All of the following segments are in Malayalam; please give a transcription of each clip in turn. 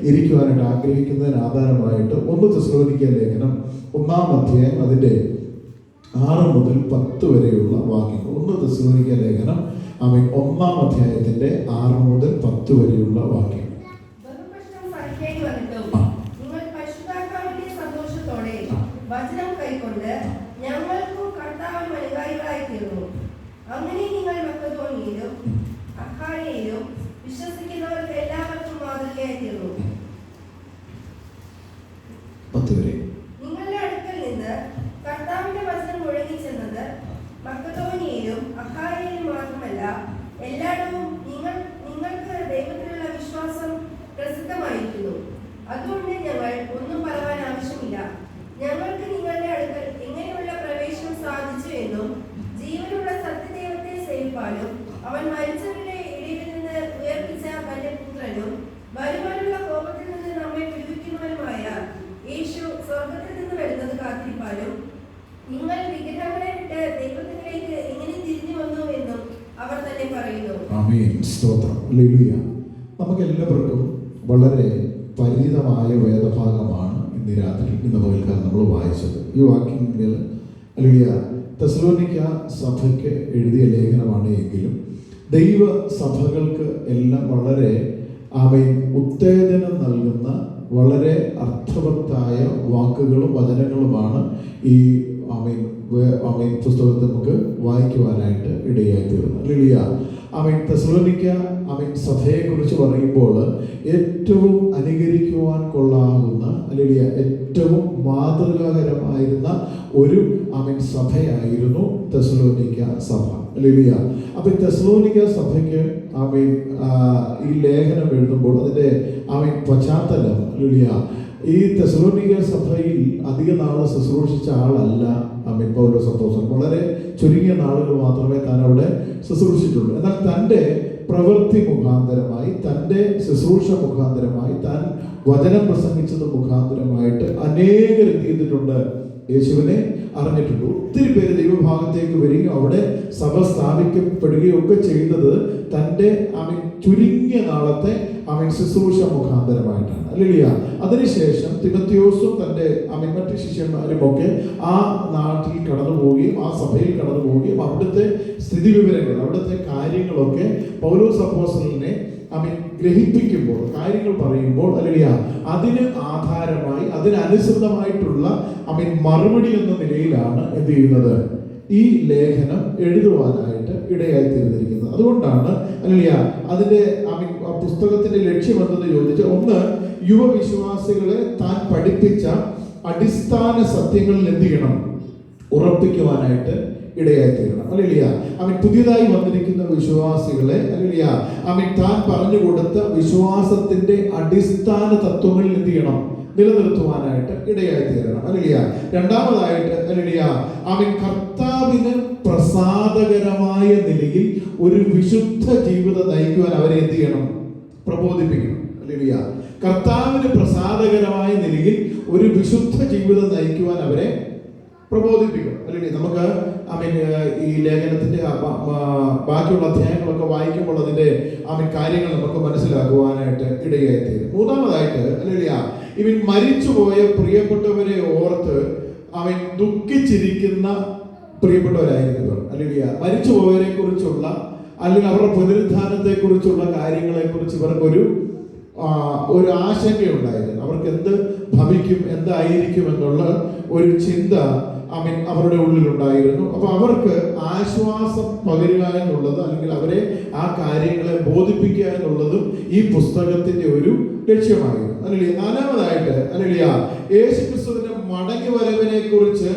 ഇരിക്കുവാനായിട്ട് ആഗ്രഹിക്കുന്നതിന് ആധാരമായിട്ട് 1 തെസ്സലോനിക്ക ലേഖനം 1-ാം അധ്യായം അതിൻ്റെ 6 മുതൽ 10 വരെയുള്ള വാക്യങ്ങൾ. 1 തെസ്സലോനിക്ക ലേഖനം 1-ാം അധ്യായത്തിന്റെ 6 മുതൽ 10 വരെയുള്ള വാക്യങ്ങൾ. അങ്ങനെ നിങ്ങൾ മക്കെദോന്യയിലും അഖായയിലും വിശ്വസിക്കുന്നവർക്ക് എല്ലാവർക്കും മാതൃകയായി തീർന്നു. നിങ്ങളുടെ അടുക്കൽ നിന്ന് കർത്താവിന്റെ വചനം മുഴങ്ങിച്ചെന്നത് മക്കെദോന്യയിലും അഖായയിലും മാത്രമല്ല, എല്ലായിടവും നിങ്ങൾക്ക് ദൈവത്തിലുള്ള വിശ്വാസം പ്രസിദ്ധമായിരിക്കുന്നു. അതുകൊണ്ട് ഞങ്ങൾ ഒന്നും പറയാൻ ആവശ്യമില്ല. ഞങ്ങൾക്ക് നിങ്ങളുടെ അടുക്കൽ എങ്ങനെയുള്ള പ്രവേശനം സാധിച്ചു എന്നും ജീവനുള്ള സത്യദൈവത്തെ സേവിപ്പാനും അവൻ മരിച്ചവരുടെ ഇടയിൽ നിന്ന് ഉയർപ്പിച്ച തന്റെ പുത്രനും വരുവാനുള്ള കോപത്തിൽ നിന്ന് നമ്മെ വിടുവിക്കുന്നവനുമായ യേശു സ്വർഗത്തിൽ നിന്ന് വരുന്നത് കാത്തിരിപ്പാനും നിങ്ങൾ വിഗ്രഹങ്ങളെ വിട്ട് ദൈവത്തിലേക്ക് എങ്ങനെ തിരിഞ്ഞു വന്നു എന്നും അവർ തന്നെ പറയുന്നു. നമുക്ക് എല്ലാവർക്കും വളരെ പരിചിതമായ വേദഭാഗമാണ് ഇന്ന് പകൽക്കാലം നമ്മൾ വായിച്ചത്. ഈ വാക്യങ്ങൾ തെസ്സലോനിക്ക സഭയ്ക്ക് എഴുതിയ ലേഖനമാണ് എങ്കിലും ദൈവ സഭകൾക്ക് എല്ലാം വളരെ ഉത്തേജനം നൽകുന്ന വളരെ അർത്ഥവത്തായ വാക്കുകളും വചനങ്ങളുമാണ് ഈ പുസ്തകത്തിൽ നമുക്ക് വായിക്കുവാനായിട്ട് ഇടയായി തീർന്നു. തെസ്സലോനിക്ക സഭയെക്കുറിച്ച് പറയുമ്പോൾ ഏറ്റവും അനുകരിക്കുവാൻ കൊള്ളാവുന്ന ഏറ്റവും മാതൃകാകരമായിരുന്ന ഒരു സഭയായിരുന്നു തെസ്സലോനിക്ക സഭ. അപ്പൊ തെസ്സലോനിക്ക സഭയ്ക്ക് ഈ ലേഖനം എഴുതുമ്പോൾ അതിന്റെ പശ്ചാത്തലം ഈ തെസ്സലോനിക്ക സഭയിൽ അധിക നാള് ശുശ്രൂഷിച്ച ആളല്ല പൗലോസ് അപ്പോസ്തലൻ. വളരെ ചുരുങ്ങിയ നാളുകൾ മാത്രമേ താൻ അവിടെ ശുശ്രൂഷിച്ചിട്ടുള്ളൂ. എന്നാൽ തൻ്റെ പ്രവൃത്തി മുഖാന്തരമായി, തൻ്റെ ശുശ്രൂഷ മുഖാന്തരമായി, താൻ വചനം പ്രസംഗിച്ചത് മുഖാന്തരമായിട്ട് അനേകർ എന്ത് ചെയ്തിട്ടുണ്ട്? യേശുവിനെ അറിഞ്ഞിട്ടുണ്ട്. ഒത്തിരി പേര് ദൈവഭാഗത്തേക്ക് വരികയും അവിടെ സഭ സ്ഥാപിക്കപ്പെടുകയും ഒക്കെ ചെയ്തത് തൻ്റെ ചുരുങ്ങിയ നാളത്തെ ശുശ്രൂഷ മുഖാന്തരമായിട്ടാണ്. അതിനുശേഷം തിമോഥെയോസും തൻ്റെ മറ്റ് ശിഷ്യന്മാരും ഒക്കെ ആ നാട്ടിൽ കടന്നു പോവുകയും ആ സഭയിൽ കടന്നു പോവുകയും അവിടുത്തെ സ്ഥിതിവിവരങ്ങൾ, അവിടുത്തെ കാര്യങ്ങളൊക്കെ പൗലോസ് അപ്പോസ്തലനെ ഗ്രഹിപ്പിക്കുമ്പോൾ, കാര്യങ്ങൾ പറയുമ്പോൾ അതിന് ആധാരമായി അതിനനുസൃതമായിട്ടുള്ള മറുപടി എന്ന നിലയിലാണ് എന്ത് ചെയ്യുന്നത്? ഈ ലേഖനം എഴുതുവാനായിട്ട് ഇടയായി തീർന്നിരിക്കുന്നത്. അതുകൊണ്ടാണ് അതിന്റെ പുസ്തകത്തിന്റെ ലക്ഷ്യം എന്തെന്ന് ചോദിച്ചാൽ, ഒന്ന്, യുവവിശ്വാസികളെ താൻ പഠിപ്പിച്ച അടിസ്ഥാന സത്യങ്ങളിൽ എന്ത് ചെയ്യണം? ഉറപ്പിക്കുവാനായിട്ട് ഇടയായി തീരണം. പുതിയതായി വന്നിരിക്കുന്ന വിശ്വാസികളെ താൻ പറഞ്ഞു കൊടുത്ത വിശ്വാസത്തിന്റെ അടിസ്ഥാന തത്വങ്ങളിൽ എന്ത് ചെയ്യണം? നിലനിർത്തുവാനായിട്ട് ഇടയായി തീരണം. രണ്ടാമതായിട്ട് കർത്താവിന് പ്രസാദകരമായ നിലയിൽ ഒരു വിശുദ്ധ ജീവിതം നയിക്കുവാൻ അവരെ എന്ത് ചെയ്യണം? പ്രബോധിപ്പിക്കണം. കർത്താവിന് പ്രസാദകരമായ നിലയിൽ ഒരു വിശുദ്ധ ജീവിതം നയിക്കുവാൻ അവരെ പ്രബോധിപ്പിക്കണം. നമുക്ക് ഈ ലേഖനത്തിന്റെ ബാക്കിയുള്ള അധ്യായങ്ങളൊക്കെ വായിക്കുമ്പോൾ അതിന്റെ കാര്യങ്ങൾ നമുക്ക് മനസ്സിലാക്കുവാനായിട്ട് ഇടയായി തീരും. മൂന്നാമതായിട്ട് ഇവൻ മരിച്ചുപോയ പ്രിയപ്പെട്ടവരെ ഓർത്ത് ദുഃഖിച്ചിരിക്കുന്ന പ്രിയപ്പെട്ടവരായിരിക്കുന്നവർ. മരിച്ചുപോയവരെ കുറിച്ചുള്ള അല്ലെങ്കിൽ അവരുടെ പുനരുദ്ധാനത്തെ കുറിച്ചുള്ള കാര്യങ്ങളെ കുറിച്ച് ഇവർക്കൊരു ആശങ്കയുണ്ടായിരുന്നു. അവർക്ക് എന്ത് ഭവിക്കും, എന്തായിരിക്കും എന്നുള്ള ഒരു ചിന്ത അവരുടെ ഉള്ളിലുണ്ടായിരുന്നു. അപ്പൊ അവർക്ക് ആശ്വാസം പകരുക എന്നുള്ളത്, അല്ലെങ്കിൽ അവരെ ആ കാര്യങ്ങളെ ബോധിപ്പിക്കുക എന്നുള്ളതും ഈ പുസ്തകത്തിന്റെ ഒരു ലക്ഷ്യമായിരുന്നു. നാലാമതായിട്ട് യേശുക്രിസ്തുവിന്റെ മടങ്ങി വരവിനെ കുറിച്ച്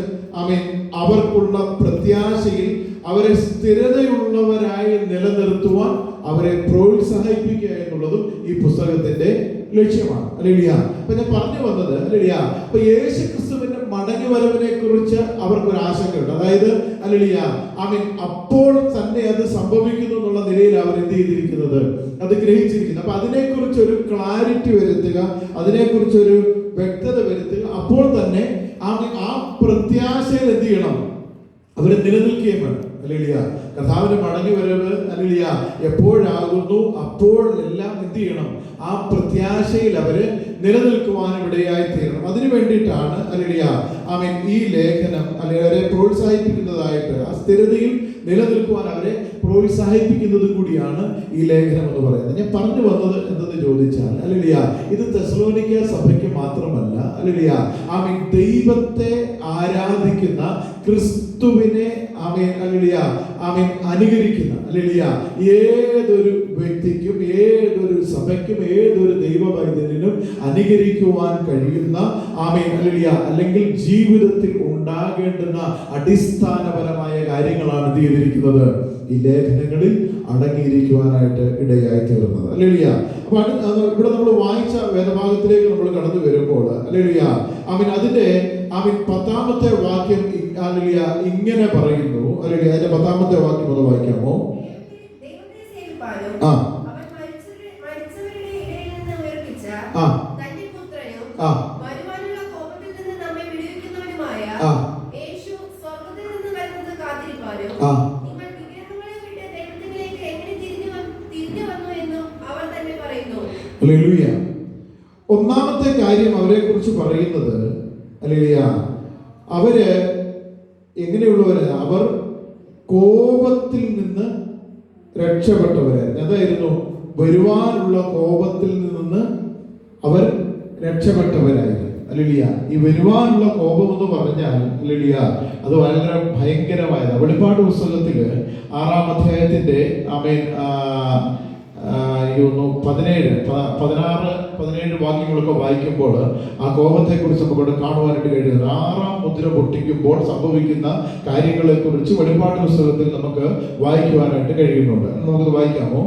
അവർക്കുള്ള പ്രത്യാശയിൽ അവരെ സ്ഥിരതയുള്ളവരായി നിലനിർത്തുവാൻ അവരെ പ്രോത്സാഹിപ്പിക്കുക എന്നുള്ളതും ഈ പുസ്തകത്തിന്റെ ലക്ഷ്യമാണ്. അപ്പൊ ഞാൻ പറഞ്ഞു വന്നത് അപ്പൊ യേശുക്രിസ്തുവിന്റെ മടങ്ങി വരവിനെ കുറിച്ച് അവർക്കൊരു ആശങ്കയുണ്ട്. അതായത് അപ്പോൾ തന്നെ അത് സംഭവിക്കുന്നു എന്നുള്ള നിലയിൽ അവർ എന്ത് ചെയ്തിരിക്കുന്നത്? അത് ഗ്രഹിച്ചിരിക്കുന്നത്. അപ്പൊ അതിനെക്കുറിച്ച് ഒരു ക്ലാരിറ്റി വരുത്തുക, അതിനെക്കുറിച്ചൊരു വ്യക്തത വരുത്തുക. അപ്പോൾ തന്നെ ആ പ്രത്യാശയിൽ എന്ത് ചെയ്യണം? അവരെ നിലനിൽക്കുകയും വേണം. കർത്താവിന്റെ മടങ്ങി വരവ് എപ്പോഴാകുന്നു അപ്പോൾ എല്ലാം എന്ത് ചെയ്യണം? ആ പ്രത്യാശ പ്രത്യാശയിൽ അവര് നിലനിൽക്കുവാനും ഇടയായി തീരണം. അതിനു വേണ്ടിയിട്ടാണ് ഹല്ലേലൂയ ആമേൻ ഈ ലേഖനം അല്ലെങ്കിൽ അവരെ പ്രോത്സാഹിപ്പിക്കുന്നതായിട്ട് ആ സ്ഥിരതയിൽ നിലനിൽക്കുവാൻ അവരെ പ്രോത്സാഹിപ്പിക്കുന്നത് കൂടിയാണ് ഈ ലേഖനം എന്ന് പറയുന്നത്. ഞാൻ പറഞ്ഞു വന്നത് എന്തെന്ന് ചോദിച്ചാൽ ഹല്ലേലൂയ ഇത് തെസ്സലോനിക്ക സഭയ്ക്ക് മാത്രമല്ല ഹല്ലേലൂയ ആമേൻ ദൈവത്തെ ആരാധിക്കുന്ന ക്രിസ്തുവിനെ ആമേൻ ഹല്ലേലൂയ ആമേൻ അനുകരിക്കുന്ന ഹല്ലേലൂയ ഏതൊരു വ്യക്തിക്കും ഏതൊരു സഭയ്ക്കും ഏതൊരു ദൈവവൈദ്യനും അനുകരിക്കുവാൻ കഴിയുന്ന ആമേൻ ഹല്ലേലൂയ അല്ലെങ്കിൽ ജീവിതത്തിൽ ഉണ്ടാകേണ്ടുന്ന അടിസ്ഥാനപരമായ കാര്യങ്ങളാണ് ഇത് ചെയ്തിരിക്കുന്നത് ഈ ലേഖനങ്ങളിൽ അടങ്ങിയിരിക്കുവാനായിട്ട് ഇടയായി തീർന്നത് ഹല്ലേലൂയ. അപ്പൊ ഇവിടെ നമ്മൾ വായിച്ച വേദഭാഗത്തിലേക്ക് നമ്മൾ കടന്നു വരുമ്പോൾ ഹല്ലേലൂയ ആമേൻ അതിന്റെ ആമേൻ 10ാമത്തെ വാക്യം ഹല്ലേലൂയ ഇങ്ങനെ പറയുന്നു ഹല്ലേലൂയ. അതിന്റെ 10ാമത്തെ വാക്യം ഒന്ന് വായിക്കാമോ? ആ ഹല്ലേലൂയ. ഒന്നാമത്തെ കാര്യം അവരെ കുറിച്ച് പറയുന്നത് ഹല്ലേലൂയ അവര് എങ്ങനെയുള്ളവര്? അവർ കോപത്തിൽ നിന്ന് രക്ഷപ്പെട്ടവരായിരുന്നു. അതായിരുന്നു വരുവാനുള്ള കോപത്തിൽ നിന്ന് അവർ രക്ഷപ്പെട്ടവരായിരുന്നു ഹല്ലേലൂയ. ഈ വരുവാനുള്ള കോപം എന്ന് പറഞ്ഞാൽ ഹല്ലേലൂയ അത് വളരെ ഭയങ്കരമായത്. വെളിപ്പാട് പുസ്തകത്തില് 6-ാം അധ്യായത്തിന്റെ ആമേൻ 16-17 വാക്യങ്ങളൊക്കെ വായിക്കുമ്പോൾ ആ കോപത്തെ കുറിച്ച് നമുക്ക് കാണുവാനായിട്ട് കഴിയുന്നത് 6-ാം മുദ്ര പൊട്ടിക്കുമ്പോൾ സംഭവിക്കുന്ന കാര്യങ്ങളെ കുറിച്ച് വെളിപ്പാട് പുസ്തകത്തിൽ നമുക്ക് വായിക്കുവാനായിട്ട് കഴിയുന്നുണ്ട്. നമുക്കത് വായിക്കാമോ?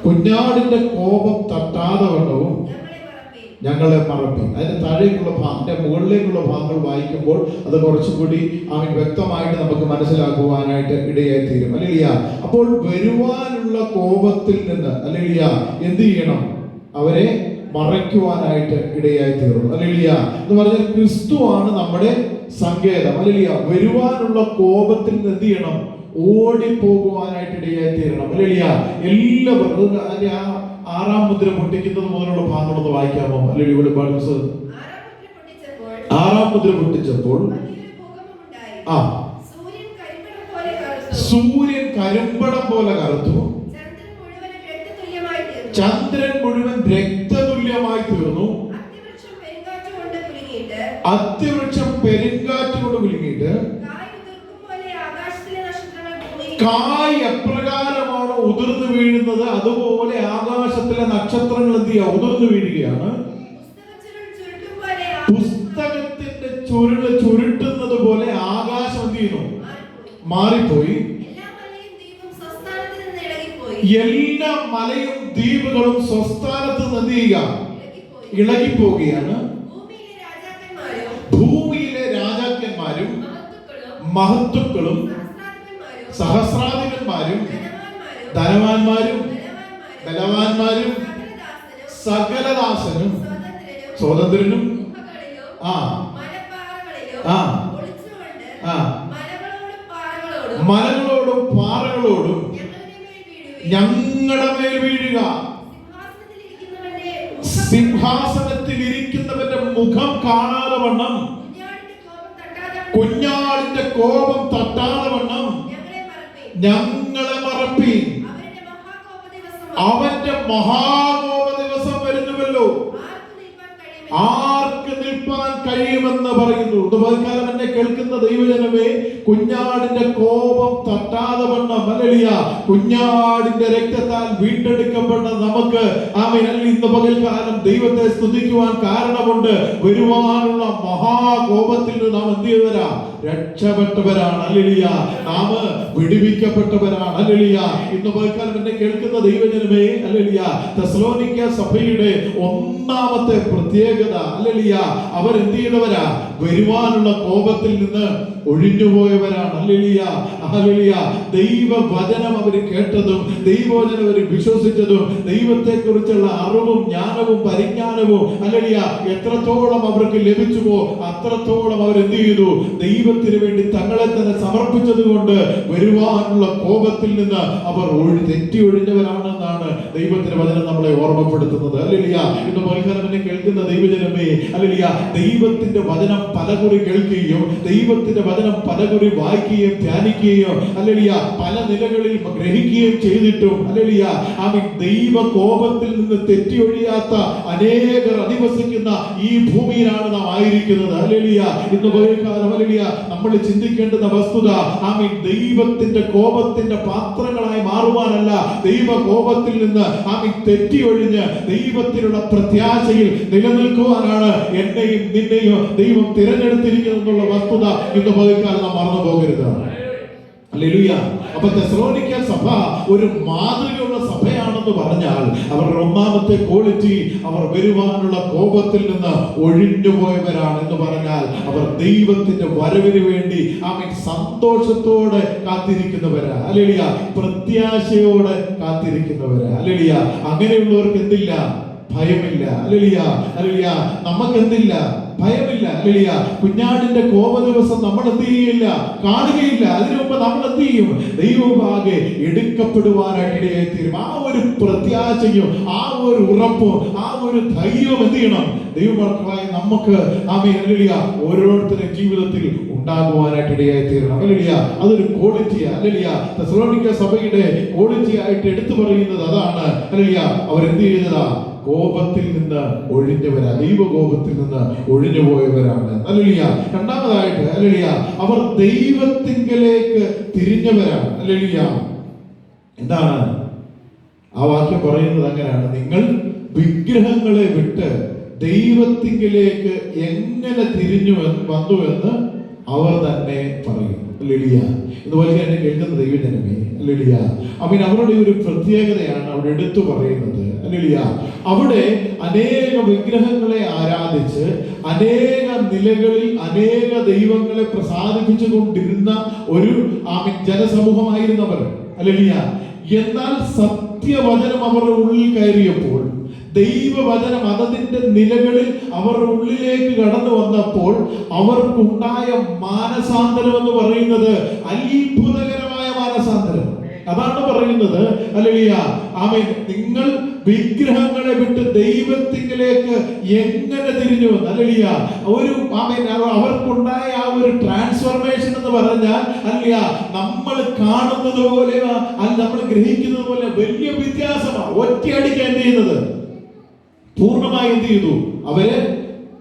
കുഞ്ഞാടിന്റെ കോപം തട്ടാതെ വണ്ണവും ഞങ്ങളെ മറപ്പി. അതിന്റെ താഴേക്കുള്ള അതിന്റെ മുകളിലേക്കുള്ള ഭാഗങ്ങൾ വായിക്കുമ്പോൾ അത് കുറച്ചുകൂടി അവൻ വ്യക്തമായിട്ട് നമുക്ക് മനസ്സിലാക്കുവാനായിട്ട് ഇടയായി തീരും ഹല്ലേലൂയ. അപ്പോൾ വരുവാനുള്ള കോപത്തിൽ നിന്ന് ഹല്ലേലൂയ എന്ത് ചെയ്യണം? അവരെ മറയ്ക്കുവാനായിട്ട് ഇടയായി തീർന്നു ഹല്ലേലൂയ. എന്ന് പറഞ്ഞാൽ ക്രിസ്തുവാണ് നമ്മുടെ സങ്കേതം ഹല്ലേലൂയ. വരുവാനുള്ള കോപത്തിൽ നിന്ന് എന്ത് ചെയ്യണം? ഓടിപ്പോകുവാനായിട്ട് ഇടയായി തീരണം ഹല്ലേലൂയ. എല്ലാവർക്കും 6-ാം മുദ്ര പൊട്ടിക്കുന്നത് മുതലുള്ള ഭാഗങ്ങളൊന്ന് വായിക്കാമോ? അല്ലെങ്കിൽ വെളിപ്പാട് പുസ്തകം 6-ാം മുദ്ര പൊട്ടിച്ചപ്പോൾ സൂര്യൻ കരിമ്പടം പോലെ കറുത്തു, ചന്ദ്രൻ മുഴുവൻ രക്തതുല്യമായി തീർന്നു, അത്തിവൃക്ഷം പെരുങ്കാറ്റ് കൊണ്ട് കുലുങ്ങിയിട്ട് കായ് എപ്രകാരമാണോ ഉതിർന്നു വീഴുന്നത് അതുപോലെ ആകാശത്തിലെ നക്ഷത്രങ്ങൾ എന്ത് ചെയ്യുക? ഉതിർന്നു വീഴുകയാണ്. പുസ്തകത്തിന്റെ ചുരുള് ചുരുട്ടുന്നത് പോലെ ആകാശം എന്ത് ചെയ്യുന്നു? മാറിപ്പോയി. എല്ലാ മലയും ദ്വീപുകളും സ്വസ്ഥാനത്ത് നിന്ന് എന്ത് ചെയ്യുക? ഇളകിപ്പോവുകയാണ്. ഭൂമിയിലെ രാജാക്കന്മാരും മഹത്തുക്കളും സഹസ്രാധിപന്മാരും ധനവാന്മാരും ബലവാന്മാരും സകലദാസനും സ്വതന്ത്രനും മലകളോടും പാറകളോടും ഞങ്ങളുടെ മേൽ വീഴുക. സിംഹാസനത്തിൽ ഇരിക്കുന്നവന്റെ മുഖം കാണാതെ വണ്ണം, കുഞ്ഞാടിന്റെ കോപം തട്ടാതെ വണ്ണം ഞങ്ങളെ മറപ്പി. അവന്റെ മഹാകോപ ദിവസം വരുന്നുവല്ലോ, ആർക്ക് നിൽപ്പാൻ കഴിയുമെന്ന് പറയുന്നു. കാലം എന്നെ കേൾക്കുന്ന ദൈവജനമേ, കുഞ്ഞാടിന്റെ കോപം തട്ടാതെ വണ്ണം ഹല്ലേലൂയ കുഞ്ഞാടിന്റെ രക്തത്താൽ വീണ്ടെടുക്കപ്പെട്ട നമുക്ക് ആമേൻ ഇന്ന് പകൽക്കാലം ദൈവത്തെ സ്തുതിക്കുവാൻ കാരണമുണ്ട്. വരുവാനുള്ള മഹാകോപത്തിൽ നിന്ന് നാം എന്ത് ചെയ്തവരാ? രക്ഷപ്പെട്ടവരാണ് ഹല്ലേലൂയ. നാം വിടുവിക്കപ്പെട്ടവരാണ് ഹല്ലേലൂയ. ഇന്ന് പകൽക്കാലം എന്നെ കേൾക്കുന്ന ദൈവജനമേ ഹല്ലേലൂയ തെസ്സലോനിക്ക സഭയുടെ ഒന്നാമത്തെ പ്രത്യേകത ഹല്ലേലൂയ അവർ എന്ത് ചെയ്തവരാ? വരുവാനുള്ള കോപത്തിൽ നിന്ന് ഒഴിഞ്ഞുപോയവരാണ്. Hallelujah, hallelujah. ദൈവവചനം അവർ കേട്ടതും ദൈവവചനം അവർ വിശ്വസിച്ചതും ദൈവത്തെ കുറിച്ചുള്ള അറിവും ജ്ഞാനവും പരിജ്ഞാനവും ഹല്ലേലൂയ എത്രത്തോളം അവർക്ക് ലഭിച്ചുവോ അത്രത്തോളം അവർ എന്ത് ചെയ്തു? ദൈവത്തിന് വേണ്ടി തങ്ങളെ തന്നെ സമർപ്പിച്ചത് കൊണ്ട് വരുവാനുള്ള കോപത്തിൽ നിന്ന് അവർ തെറ്റി ഒഴിഞ്ഞവരാണെന്നാണ് ദൈവത്തിന്റെ വചനം നമ്മളെ ഓർമ്മപ്പെടുത്തുന്നത്. ഹല്ലേലൂയ. ഇന്ന് പകൽക്കാലം എന്നെ കേൾക്കുന്ന ദൈവജനമേ, ഹല്ലേലൂയ, ദൈവത്തിന്റെ വചനം പലകുറി കേൾക്കുകയും ദൈവത്തിന്റെ വചനം പലകുറി വായിക്കുകയും ധ്യാനിക്കുകയും ഹല്ലേലൂയ പല നിലകളിൽ ഗ്രഹിക്കുകയും ചെയ്തിട്ടും ഹല്ലേലൂയ ആമേൻ ദൈവ കോപത്തിൽ നിന്ന് തെറ്റി ഒഴിയാത്ത അനേകർ അധിവസിക്കുന്ന ഈ ഭൂമിയിലാണ് നാം ആയിരിക്കുന്നത്. ഹല്ലേലൂയ. ഇന്ന് പകൽക്കാലം ഹല്ലേലൂയ നമ്മൾ ചിന്തിക്കേണ്ടുന്ന വസ്തുത ആമേൻ ദൈവത്തിന്റെ കോപത്തിന്റെ പാത്രങ്ങളായി മാറുവാനല്ല, ദൈവ കോപത്തിൽ നിന്ന് ആമേൻ തെറ്റി ഒഴിഞ്ഞ് ദൈവത്തിലുള്ള പ്രത്യാശയിൽ നിലനിൽക്കുവാനാണ് എന്നെയും നിന്നെയും ദൈവം തിരഞ്ഞെടുത്തിരിക്കുന്നതെന്നുള്ള വസ്തുത ഇന്ന് പകൽക്കാലം നാം മറന്നു പോകരുത്. ഹല്ലേലൂയ. അപ്പൊ തെസ്സലോനിക്ക സഭ ഒരു മാതൃകയുള്ള സഭയാണെന്ന് പറഞ്ഞാൽ അവരുടെ ഒന്നാമത്തെ ക്വാളിറ്റി അവർ വരുവാനുള്ള കോപത്തിൽ നിന്ന് ഒഴിഞ്ഞുപോയവരാണ് എന്ന് പറഞ്ഞാൽ അവർ ദൈവത്തിന്റെ വരവിന് വേണ്ടി ആമേൻ സന്തോഷത്തോടെ കാത്തിരിക്കുന്നവരാ. ഹല്ലേലൂയ. പ്രത്യാശയോടെ കാത്തിരിക്കുന്നവരാ. ഹല്ലേലൂയ. അങ്ങനെയുള്ളവർക്ക് എന്തില്ല? ഭയമില്ല. Hallelujah, hallelujah. നമുക്ക് എന്തില്ല? ഭയമില്ല. ഹല്ലേലൂയ. കുഞ്ഞാടിന്റെ കോപ ദിവസം നമ്മൾ എന്ത് ചെയ്യില്ല? കാണുകയില്ല. അതിനു മുമ്പ് നമ്മൾ എന്ത് ചെയ്യും? ദൈവഭാഗെ എടുക്കപ്പെടുവാനായിട്ട് ഇടയായിത്തീരും. ആ ഒരു പ്രത്യാശയും ആ ഒരു ഉറപ്പും ആ ഒരു ധൈര്യവും എന്ത് ചെയ്യണം? ദൈവമക്കളായി നമുക്ക് ആമേൻ ഹല്ലേലൂയ ഓരോരുത്തരുടെ ജീവിതത്തിൽ ഉണ്ടാകുവാനായിട്ട് ഇടയായിത്തീരണം. ഹല്ലേലൂയ. അതൊരു ക്വാളിറ്റിയാ. ഹല്ലേലൂയ. തെസ്സലോനിക്ക സഭയുടെ ക്വാളിറ്റി ആയിട്ട് എടുത്തു പറയുന്നത് അതാണ്. ഹല്ലേലൂയ. അവരെന്ത് ചെയ്തതാ? കോപത്തിൽ നിന്ന് ഒഴിഞ്ഞവരാ. ദൈവകോപത്തിൽ നിന്ന് ഒഴിഞ്ഞുപോയവരാണ്. ഹല്ലേലൂയ. രണ്ടാമതായിട്ട് ഹല്ലേലൂയ അവർ ദൈവത്തിങ്കലേക്ക് തിരിഞ്ഞവരാണ്. ഹല്ലേലൂയ. എന്താണ് ആ വാക്യം പറയുന്നത്? അങ്ങനെയാണ്, നിങ്ങൾ വിഗ്രഹങ്ങളെ വിട്ട് ദൈവത്തിങ്കിലേക്ക് എങ്ങനെ വന്നുവെന്ന് അവർ തന്നെ പറയും. ഹല്ലേലൂയ. ഇതുപോലെ തന്നെ കേൾക്കുന്ന ദൈവജനമേ, ഹല്ലേലൂയ, അവൻ അവരുടെ ഒരു പ്രത്യേകതയാണ് അവിടെ എടുത്തു പറയുന്നത്. ഹല്ലേലൂയ. അവിടെ അനേക വിഗ്രഹങ്ങളെ ആരാധിച്ച് അനേക നിലകളിൽ അനേക ദൈവങ്ങളെ പ്രസാദിപ്പിച്ചു കൊണ്ടിരുന്ന ഒരു ജനസമൂഹമായിരുന്നവർ. ഹല്ലേലൂയ. എന്നാൽ സത്യവചനം അവരുടെ ഉള്ളിൽ കയറിയപ്പോൾ, ദൈവവചനം അതതിന്റെ നിലകളിൽ അവരുടെ ഉള്ളിലേക്ക് കടന്നു വന്നപ്പോൾ അവർക്കുണ്ടായ മാനസാന്തരം എന്ന് പറയുന്നത് അത്ഭുതകരമായ മാനസാന്തരം. അതാണ് പറയുന്നത്. ഹല്ലേലൂയ. ആമേൻ. നിങ്ങൾ വിഗ്രഹങ്ങളെ വിട്ട് ദൈവത്തിലേക്ക് എങ്ങനെ തിരിഞ്ഞു? ഹല്ലേലൂയ. ഒരു ആമേൻ അവർക്കുണ്ടായ ആ ഒരു ട്രാൻസ്ഫോർമേഷൻ എന്ന് പറഞ്ഞാൽ ഹല്ലേലൂയ നമ്മൾ കാണുന്നത് പോലെ നമ്മൾ ഗ്രഹിക്കുന്നത് പോലെ വലിയ വ്യത്യാസമാണ്. ഒറ്റയടിക്ക് എന്ത് ചെയ്യുന്നത്? പൂർണ്ണമായി എന്ത് ചെയ്തു? അവരെ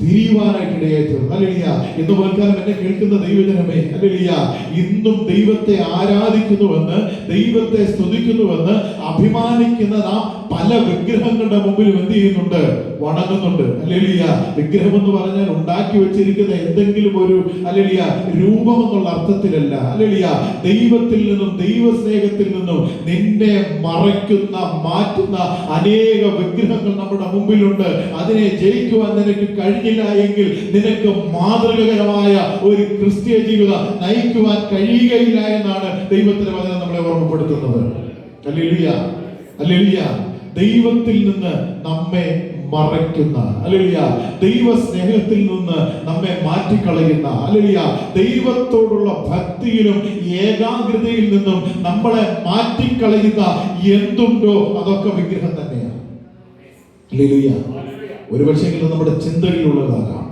തിരിയുവാനായിട്ട് ഇടയായിത്തീർന്നു. ഹല്ലേലൂയ. ഇന്ന് പകൽക്കാലം എന്നെ കേൾക്കുന്ന ദൈവജനമേ, ഹല്ലേലൂയ, ഇന്നും ദൈവത്തെ ആരാധിക്കുന്നുവെന്ന് ദൈവത്തെ സ്തുതിക്കുന്നുവെന്ന് അഭിമാനിക്കുന്ന നാം പല വിഗ്രഹങ്ങളുടെ മുമ്പിൽ എന്ത് ചെയ്യുന്നുണ്ട്? വണങ്ങുന്നുണ്ട്. ഹല്ലേലൂയ. വിഗ്രഹം എന്ന് പറഞ്ഞാൽ ഉണ്ടാക്കി വെച്ചിരിക്കുന്ന എന്തെങ്കിലും ഒരു ഹല്ലേലൂയ രൂപം എന്നുള്ള അർത്ഥത്തിലല്ല. ഹല്ലേലൂയ. ദൈവത്തിൽ നിന്നും ദൈവസ്നേഹത്തിൽ നിന്നും നിന്നെ മറയ്ക്കുന്ന മാറ്റുന്ന അനേക വിഗ്രഹങ്ങൾ നമ്മുടെ മുമ്പിലുണ്ട്. അതിനെ ജയിക്കുവാൻ നിനക്ക് കഴിഞ്ഞില്ല എങ്കിൽ നിനക്ക് മാതൃകകരമായ ഒരു ക്രിസ്തീയ ജീവിതം നയിക്കുവാൻ കഴിയുകയില്ല എന്നാണ് ദൈവത്തിന്റെ വചനം നമ്മളെ ഓർമ്മപ്പെടുത്തുന്നത്. Hallelujah, hallelujah. ദൈവത്തിൽ നിന്ന് നമ്മെ മറയ്ക്കുന്ന, ഹല്ലേലൂയ, ദൈവ സ്നേഹത്തിൽ നിന്ന് നമ്മെ മാറ്റിക്കളയുന്ന, ഹല്ലേലൂയ, ദൈവത്തോടുള്ള ഭക്തിയിലും ഏകാഗ്രതയിൽ നിന്നും നമ്മളെ മാറ്റിക്കളയുന്ന എന്തുണ്ടോ അതൊക്കെ വിഗ്രഹം തന്നെയാണ്. ഹല്ലേലൂയ. ഒരുപക്ഷെ നമ്മുടെ ചിന്തയിലുള്ളതാകാം,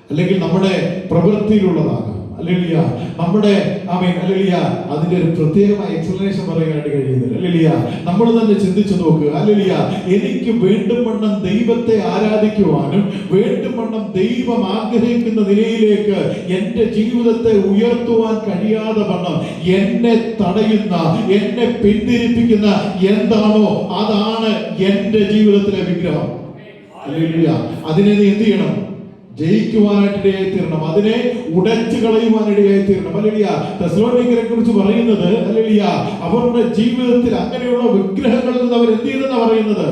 അല്ലെങ്കിൽ നമ്മുടെ പ്രവൃത്തിയിലുള്ളതാകാം, ഹല്ലേലൂയ, നമ്മുടെ ഹല്ലേലൂയ അതിന്റെ ഒരു പ്രത്യേകമായ എക്സ്പ്ലനേഷൻ പറയാനായിട്ട് കഴിയുന്നില്ല. ഹല്ലേലൂയ. നമ്മൾ തന്നെ ചിന്തിച്ചു നോക്കുക. ഹല്ലേലൂയ. എനിക്ക് വീണ്ടും വണ്ണം ദൈവത്തെ ആരാധിക്കുവാനും വീണ്ടും വണ്ണം ദൈവം ആഗ്രഹിക്കുന്ന നിലയിലേക്ക് എന്റെ ജീവിതത്തെ ഉയർത്തുവാൻ കഴിയാതെ വണ്ണം എന്നെ തടയുന്ന, എന്നെ പിന്തിരിപ്പിക്കുന്ന എന്താണോ അതാണ് എന്റെ ജീവിതത്തിലെ വിഗ്രഹം. ഹല്ലേലൂയ. അതിനെ നീ എന്ത് ചെയ്യണം? ജയിക്കുവാനായിട്ട് ഇടയായിത്തീരണം. അതിനെ ഉടച്ചു കളയുവാനിടയായിത്തീരണം. ഹല്ലേലൂയ. തെസ്സലോനിക്കരെ കുറിച്ച് പറയുന്നത്, ഹല്ലേലൂയ, അവരുടെ ജീവിതത്തിൽ അങ്ങനെയുള്ള വിഗ്രഹങ്ങളിൽ നിന്ന് അവർ എന്ത് ചെയ്തെന്നാ പറയുന്നത്?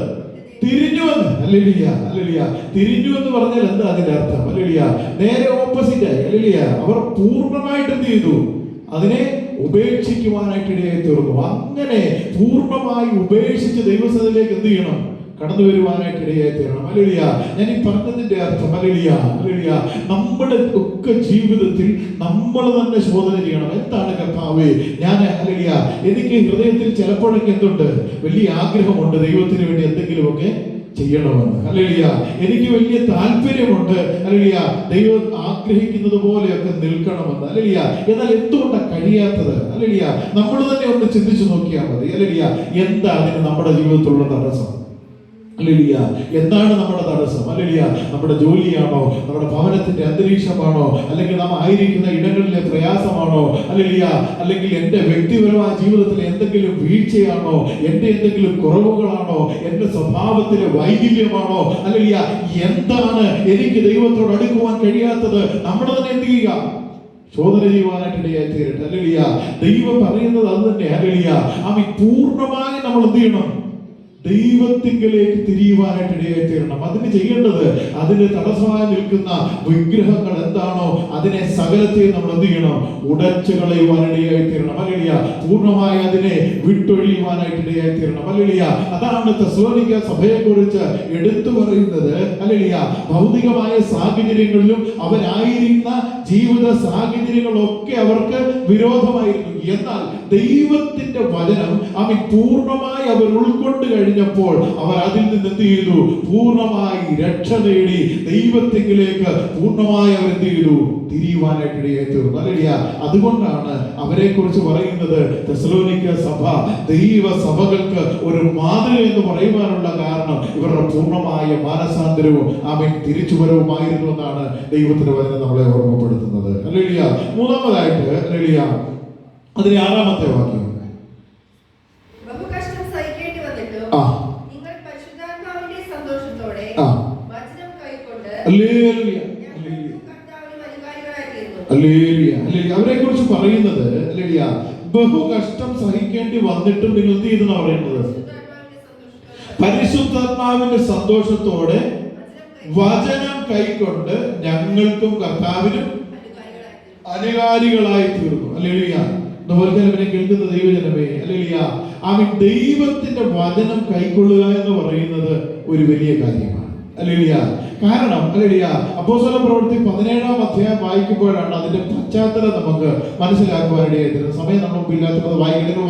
തിരിഞ്ഞു എന്ന്. Hallelujah, hallelujah. തിരിഞ്ഞു എന്ന് പറഞ്ഞാൽ എന്താ അതിന്റെ അർത്ഥം? ഹല്ലേലൂയ. നേരെ ഓപ്പോസിറ്റ് ആയി. ഹല്ലേലൂയ. അവർ പൂർണ്ണമായിട്ട് എന്ത് ചെയ്തു? അതിനെ ഉപേക്ഷിക്കുവാനായിട്ട് ഇടയായി തീർന്നു. അങ്ങനെ പൂർണ്ണമായി ഉപേക്ഷിച്ച് ദൈവസന്നിധിയിലേക്ക് എന്ത് ചെയ്യണം? കടന്നു വരുവാനായിട്ട് ഇടയായി തീരണം. ഹല്ലേലൂയ. ഞാൻ ഈ പറഞ്ഞതിന്റെ അർത്ഥം ഹല്ലേലൂയ, ഹല്ലേലൂയ, നമ്മുടെ ഒക്കെ ജീവിതത്തിൽ നമ്മൾ തന്നെ ശോധന ചെയ്യണം. എന്താണ് കർത്താവേ ഞാൻ ഹല്ലേലൂയ, എനിക്ക് ഹൃദയത്തിൽ ചിലപ്പോഴൊക്കെ എന്തുണ്ട്? വലിയ ആഗ്രഹമുണ്ട് ദൈവത്തിന് വേണ്ടി എന്തെങ്കിലുമൊക്കെ ചെയ്യണമെന്ന്. ഹല്ലേലൂയ. എനിക്ക് വലിയ താല്പര്യമുണ്ട് ഹല്ലേലൂയ, ദൈവം ആഗ്രഹിക്കുന്നത് പോലെയൊക്കെ നിൽക്കണമെന്ന്. ഹല്ലേലൂയ. എന്നാൽ എന്തുകൊണ്ടാണ് കഴിയാത്തത്? ഹല്ലേലൂയ. നമ്മൾ തന്നെ ഒന്ന് ചിന്തിച്ചു നോക്കിയാൽ മതി. ഹല്ലേലൂയ. എന്താ അതിന് നമ്മുടെ ജീവിതത്തിലുള്ള തടസ്സം? ഹല്ലേലൂയ. എന്താണ് നമ്മുടെ തടസ്സം? ഹല്ലേലൂയ. നമ്മുടെ ജോലിയാണോ? നമ്മുടെ ഭവനത്തിന്റെ അന്തരീക്ഷമാണോ? അല്ലെങ്കിൽ നാം ആയിരിക്കുന്ന ഇടങ്ങളിലെ പ്രയാസമാണോ? ഹല്ലേലൂയ. അല്ലെങ്കിൽ എൻ്റെ വ്യക്തിപരമായ ജീവിതത്തിലെ എന്തെങ്കിലും വീഴ്ചയാണോ? എൻ്റെ എന്തെങ്കിലും കുറവുകളാണോ? എൻ്റെ സ്വഭാവത്തിലെ വൈകല്യമാണോ? ഹല്ലേലൂയ. എന്താണ് എനിക്ക് ദൈവത്തോട് അടുക്കുവാൻ കഴിയാത്തത്? നമ്മൾ തന്നെ എന്ത് ചെയ്യുക? ശോധന ചെയ്യുവാനായിട്ട് ഇടയായി തീരട്ടെ. ഹല്ലേലൂയ. ദൈവം പറയുന്നത് അത് തന്നെ. ഹല്ലേലൂയ. ആമേൻ. പൂർണ്ണമായി നമ്മൾ എന്ത് ചെയ്യണം? ദൈവത്തിങ്കലേക്ക് തിരിയുവാനായിട്ട് ഇടയായി തീരണം. അതിന് ചെയ്യേണ്ടത്, അതിന് തടസ്സമായി നിൽക്കുന്ന വിഗ്രഹങ്ങൾ എന്താണോ അതിനെ സകലത്തെ നമ്മൾ എന്ത് ചെയ്യണം? ഉടച്ചു കളയുവാനിടയായി തീരണം. ഹല്ലേലൂയ. പൂർണ്ണമായി അതിനെ വിട്ടൊഴിയുവാനായിട്ട് ഇടയായി തീരണം. ഹല്ലേലൂയ. അതാണ് തെസ്സലോനിക്ക സഭയെ കുറിച്ച് എടുത്തു പറയുന്നത്. ഹല്ലേലൂയ. ഭൗതികമായ സാഹചര്യങ്ങളിലും അവരായിരുന്ന ജീവിത സാഹചര്യങ്ങളൊക്കെ അവർക്ക് വിരോധമായിരുന്നു. എന്നാൽ ദൈവത്തിന്റെ വചനം അവൻ പൂർണ്ണമായി അവർ ഉൾക്കൊണ്ട് കഴിഞ്ഞപ്പോൾ അവർ അതിൽ നിന്ന് എന്ത് ചെയ്തു? പൂർണ്ണമായി രക്ഷ നേടി ദൈവത്തിലേക്ക് പൂർണ്ണമായി അവർ എന്ത് ചെയ്തു? തിരിയുവാനായിട്ട് ഇടയായി തീർന്നു. ഹല്ലേലൂയ. അതുകൊണ്ടാണ് അവരെ കുറിച്ച് പറയുന്നത് തെസ്സലോനിക്ക സഭ ദൈവ സഭകൾക്ക് ഒരു മാതൃക എന്ന് പറയുവാനുള്ള കാരണം ഇവരുടെ പൂർണ്ണമായ മാനസാന്തരവും ആമേൻ തിരിച്ചുവരവുമായിരുന്നു എന്നാണ് ദൈവത്തിന്റെ വചനം നമ്മളെ ഓർമ്മപ്പെടുത്തുന്നത്. ഹല്ലേലൂയ. മൂന്നാമതായിട്ട് ഹല്ലേലൂയ, അതിന് 6-ാമത്തെ വാക്യം. ബഹുകഷ്ടം സഹിക്കേണ്ടി വന്നിട്ടും ആ നിങ്ങൾ പരിശുദ്ധാത്മാവിന്റെ സന്തോഷത്തോടെ ആ വചനം കൈക്കൊണ്ട് ഹല്ലേലൂയ, കർത്താവിന് അനുകാരികളായിത്തീർന്നു. Hallelujah, hallelujah. അവരെ കുറിച്ച് പറയുന്നത് ഹല്ലേലൂയ, ബഹുകഷ്ടം സഹിക്കേണ്ടി വന്നിട്ടും നിങ്ങൾ എന്ത് ചെയ്തെന്നാ പറയുന്നത്? പരിശുദ്ധാത്മാവിന്റെ സന്തോഷത്തോടെ വചനം കൈക്കൊണ്ട് ഞങ്ങൾക്കും കർത്താവിനും അനുകാരികളായി തീർന്നു. ഹല്ലേലൂയ. അതുപോലെ തന്നെ കേൾക്കുന്ന ദൈവജനമേ, ഹല്ലേലൂയ, ആമേൻ. ദൈവത്തിന്റെ വചനം കൈക്കൊള്ളുക എന്ന് പറയുന്നത് ഒരു വലിയ കാര്യമാണ്. ഹല്ലേലൂയ. കാരണം ഹല്ലേലൂയ, അപ്പോസ്തല പ്രവൃത്തി 17-ാം അധ്യായം വായിക്കുമ്പോഴാണ് അതിന്റെ പശ്ചാത്തലം നമുക്ക് മനസ്സിലാക്കുവാനിടയായത്. സമയം നമ്മൾ മുമ്പില്ലാത്തത്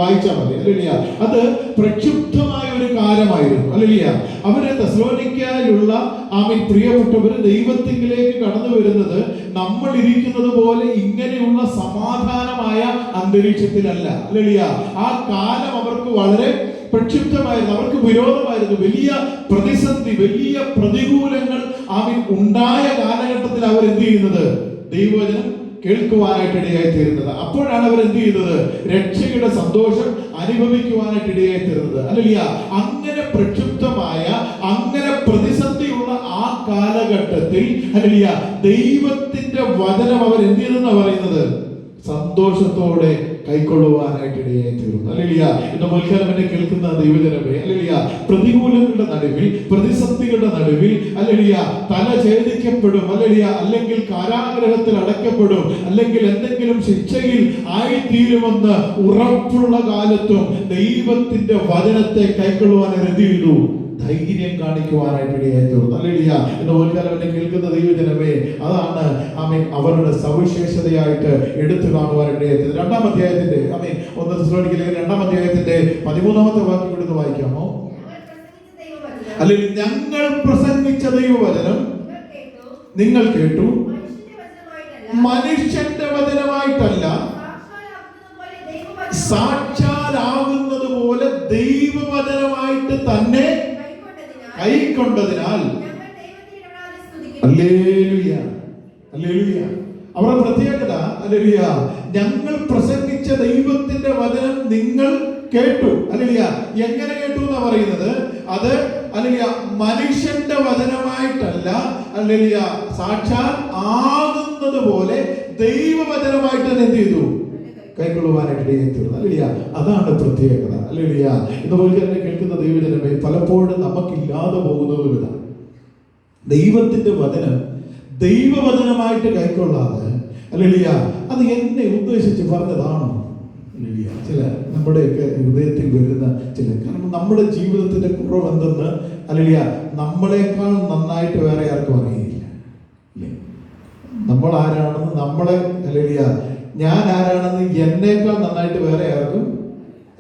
വായിച്ചാൽ മതി. ഹല്ലേലൂയ. അത് പ്രക്ഷുബ്ധമായ ഒരു കാലമായിരുന്നു. ഹല്ലേലൂയ. അവരെ തെസ്സലോനിക്കയിലുള്ള ആമേൻ പ്രിയപ്പെട്ടവർ ദൈവത്തിലേക്ക് കടന്നു വരുന്നത് നമ്മൾ ഇരിക്കുന്നത് പോലെ ഇങ്ങനെയുള്ള സമാധാനമായ അന്തരീക്ഷത്തിലല്ല. ഹല്ലേലൂയ. ആ കാലം അവർക്ക് വളരെ പ്രക്ഷുബ്ധമായിരുന്നു. അവർക്ക് വിരോധമായിരുന്നു. വലിയ പ്രതിസന്ധി, വലിയ പ്രതികൂലങ്ങൾ ആമേൻ ഉണ്ടായ കാലഘട്ടത്തിൽ അവർ എന്ത് ചെയ്യുന്നത്? ദൈവവചനം കേൾക്കുവാനായിട്ട് ഇടയായി തീരുന്നത്. അപ്പോഴാണ് അവർ എന്ത് ചെയ്യുന്നത്? രക്ഷയുടെ സന്തോഷം അനുഭവിക്കുവാനായിട്ട് ഇടയായി തീരുന്നത്. ഹല്ലേലൂയ. അങ്ങനെ പ്രക്ഷുബ്ധമായ, അങ്ങനെ പ്രതിസന്ധിയുള്ള ആ കാലഘട്ടത്തിൽ ഹല്ലേലൂയ, ദൈവത്തിന്റെ വചനം അവർ എന്ത് ചെയ്തെന്നാ പറയുന്നത്? സന്തോഷത്തോടെ കൈക്കൊള്ളുവാനായിട്ട് ഇടയായി തീർന്നു. ഹല്ലേലൂയ. ഇന്ന് മുൽക്കാലം എന്നെ കേൾക്കുന്ന ദൈവജനമേ, ഹല്ലേലൂയ, പ്രതികൂലങ്ങളുടെ നടുവിൽ, പ്രതിസന്ധികളുടെ നടുവിൽ ഹല്ലേലൂയ, തല ഛേദിക്കപ്പെടും, ഹല്ലേലൂയ, അല്ലെങ്കിൽ കാരാഗ്രഹത്തിൽ അടയ്ക്കപ്പെടും, അല്ലെങ്കിൽ എന്തെങ്കിലും ശിക്ഷയിൽ ആയിത്തീരുമെന്ന് ഉറപ്പുള്ള കാലത്തും ദൈവത്തിന്റെ വചനത്തെ കൈക്കൊള്ളുവാൻ എന്ത് ചെയ്തു? ധൈര്യം കാണിക്കുവാനായിട്ട് ഇടയായി തീർന്നു. ഹല്ലേലൂയ. ഇന്ന് മുൽക്കാലം എന്നെ കേൾക്കുന്ന ദൈവജനമേ, അതാണ് ആമേൻ അവരുടെ സവിശേഷതയായിട്ട് എടുത്തു കാണുവാനായിട്ട് ഇടയായി തീർന്നു. 2-ാം അധ്യായത്തിന്റെ ആമേൻ 1 തെസ്സലോനിക്കയിലെ 2-ാം അധ്യായത്തിന്റെ 13-ാമത്തെ വാക്യം എടുത്ത് വായിക്കാമോ? അല്ലെങ്കിൽ ഞങ്ങൾ പ്രസംഗിച്ച ദൈവവചനം നിങ്ങൾ കേട്ടു, മനുഷ്യന്റെ വചനമായിട്ടല്ല, സാക്ഷാലാകുന്നത് പോലെ ദൈവവചനമായിട്ട് തന്നെ കൈക്കൊണ്ടതിനാൽ. Hallelujah, hallelujah. അവരുടെ പ്രത്യേകത ഹല്ലേലൂയ, ഞങ്ങൾ പ്രസംഗിച്ച ദൈവത്തിന്റെ വചനം നിങ്ങൾ കേട്ടു. ഹല്ലേലൂയ. എങ്ങനെ കേട്ടു എന്നാ പറയുന്നത്? അത് ഹല്ലേലൂയ, മനുഷ്യന്റെ വചനമായിട്ടല്ല, ഹല്ലേലൂയ, സാക്ഷാൽ ആകുന്നത് പോലെ ദൈവവചനമായിട്ട് തന്നെ എന്ത് ചെയ്തു? കൈക്കൊള്ളുവാനായിട്ട് ഇടയായി തീർന്നു. അല്ലേലിയ, അതാണ് പ്രത്യേകത. അല്ലേലിയ, ഇതുപോലെ തന്നെ കേൾക്കുന്ന ദൈവജനമേ, പലപ്പോഴും നമുക്കില്ലാതെ പോകുന്നത് ഇതാണ്. ദൈവത്തിന്റെ വചനം ദൈവവചനമായിട്ട് കൈക്കൊള്ളാതെ, അല്ലേലിയ, അത് എന്നെ ഉദ്ദേശിച്ച് പറഞ്ഞതാണോ? അല്ലേലിയ, ചില നമ്മുടെയൊക്കെ ഹൃദയത്തിൽ വരുന്ന ചില, കാരണം നമ്മുടെ ജീവിതത്തിന്റെ കുറവെന്തെന്ന് അല്ലേലിയ നമ്മളെക്കാൾ നന്നായിട്ട് വേറെ ആർക്കും അറിയില്ല. നമ്മൾ ആരാണെന്ന് നമ്മളെ, അല്ലേലിയ, ഞാൻ ആരാണെന്ന് എന്നേക്കാൾ നന്നായിട്ട് വേറെ ആർക്കും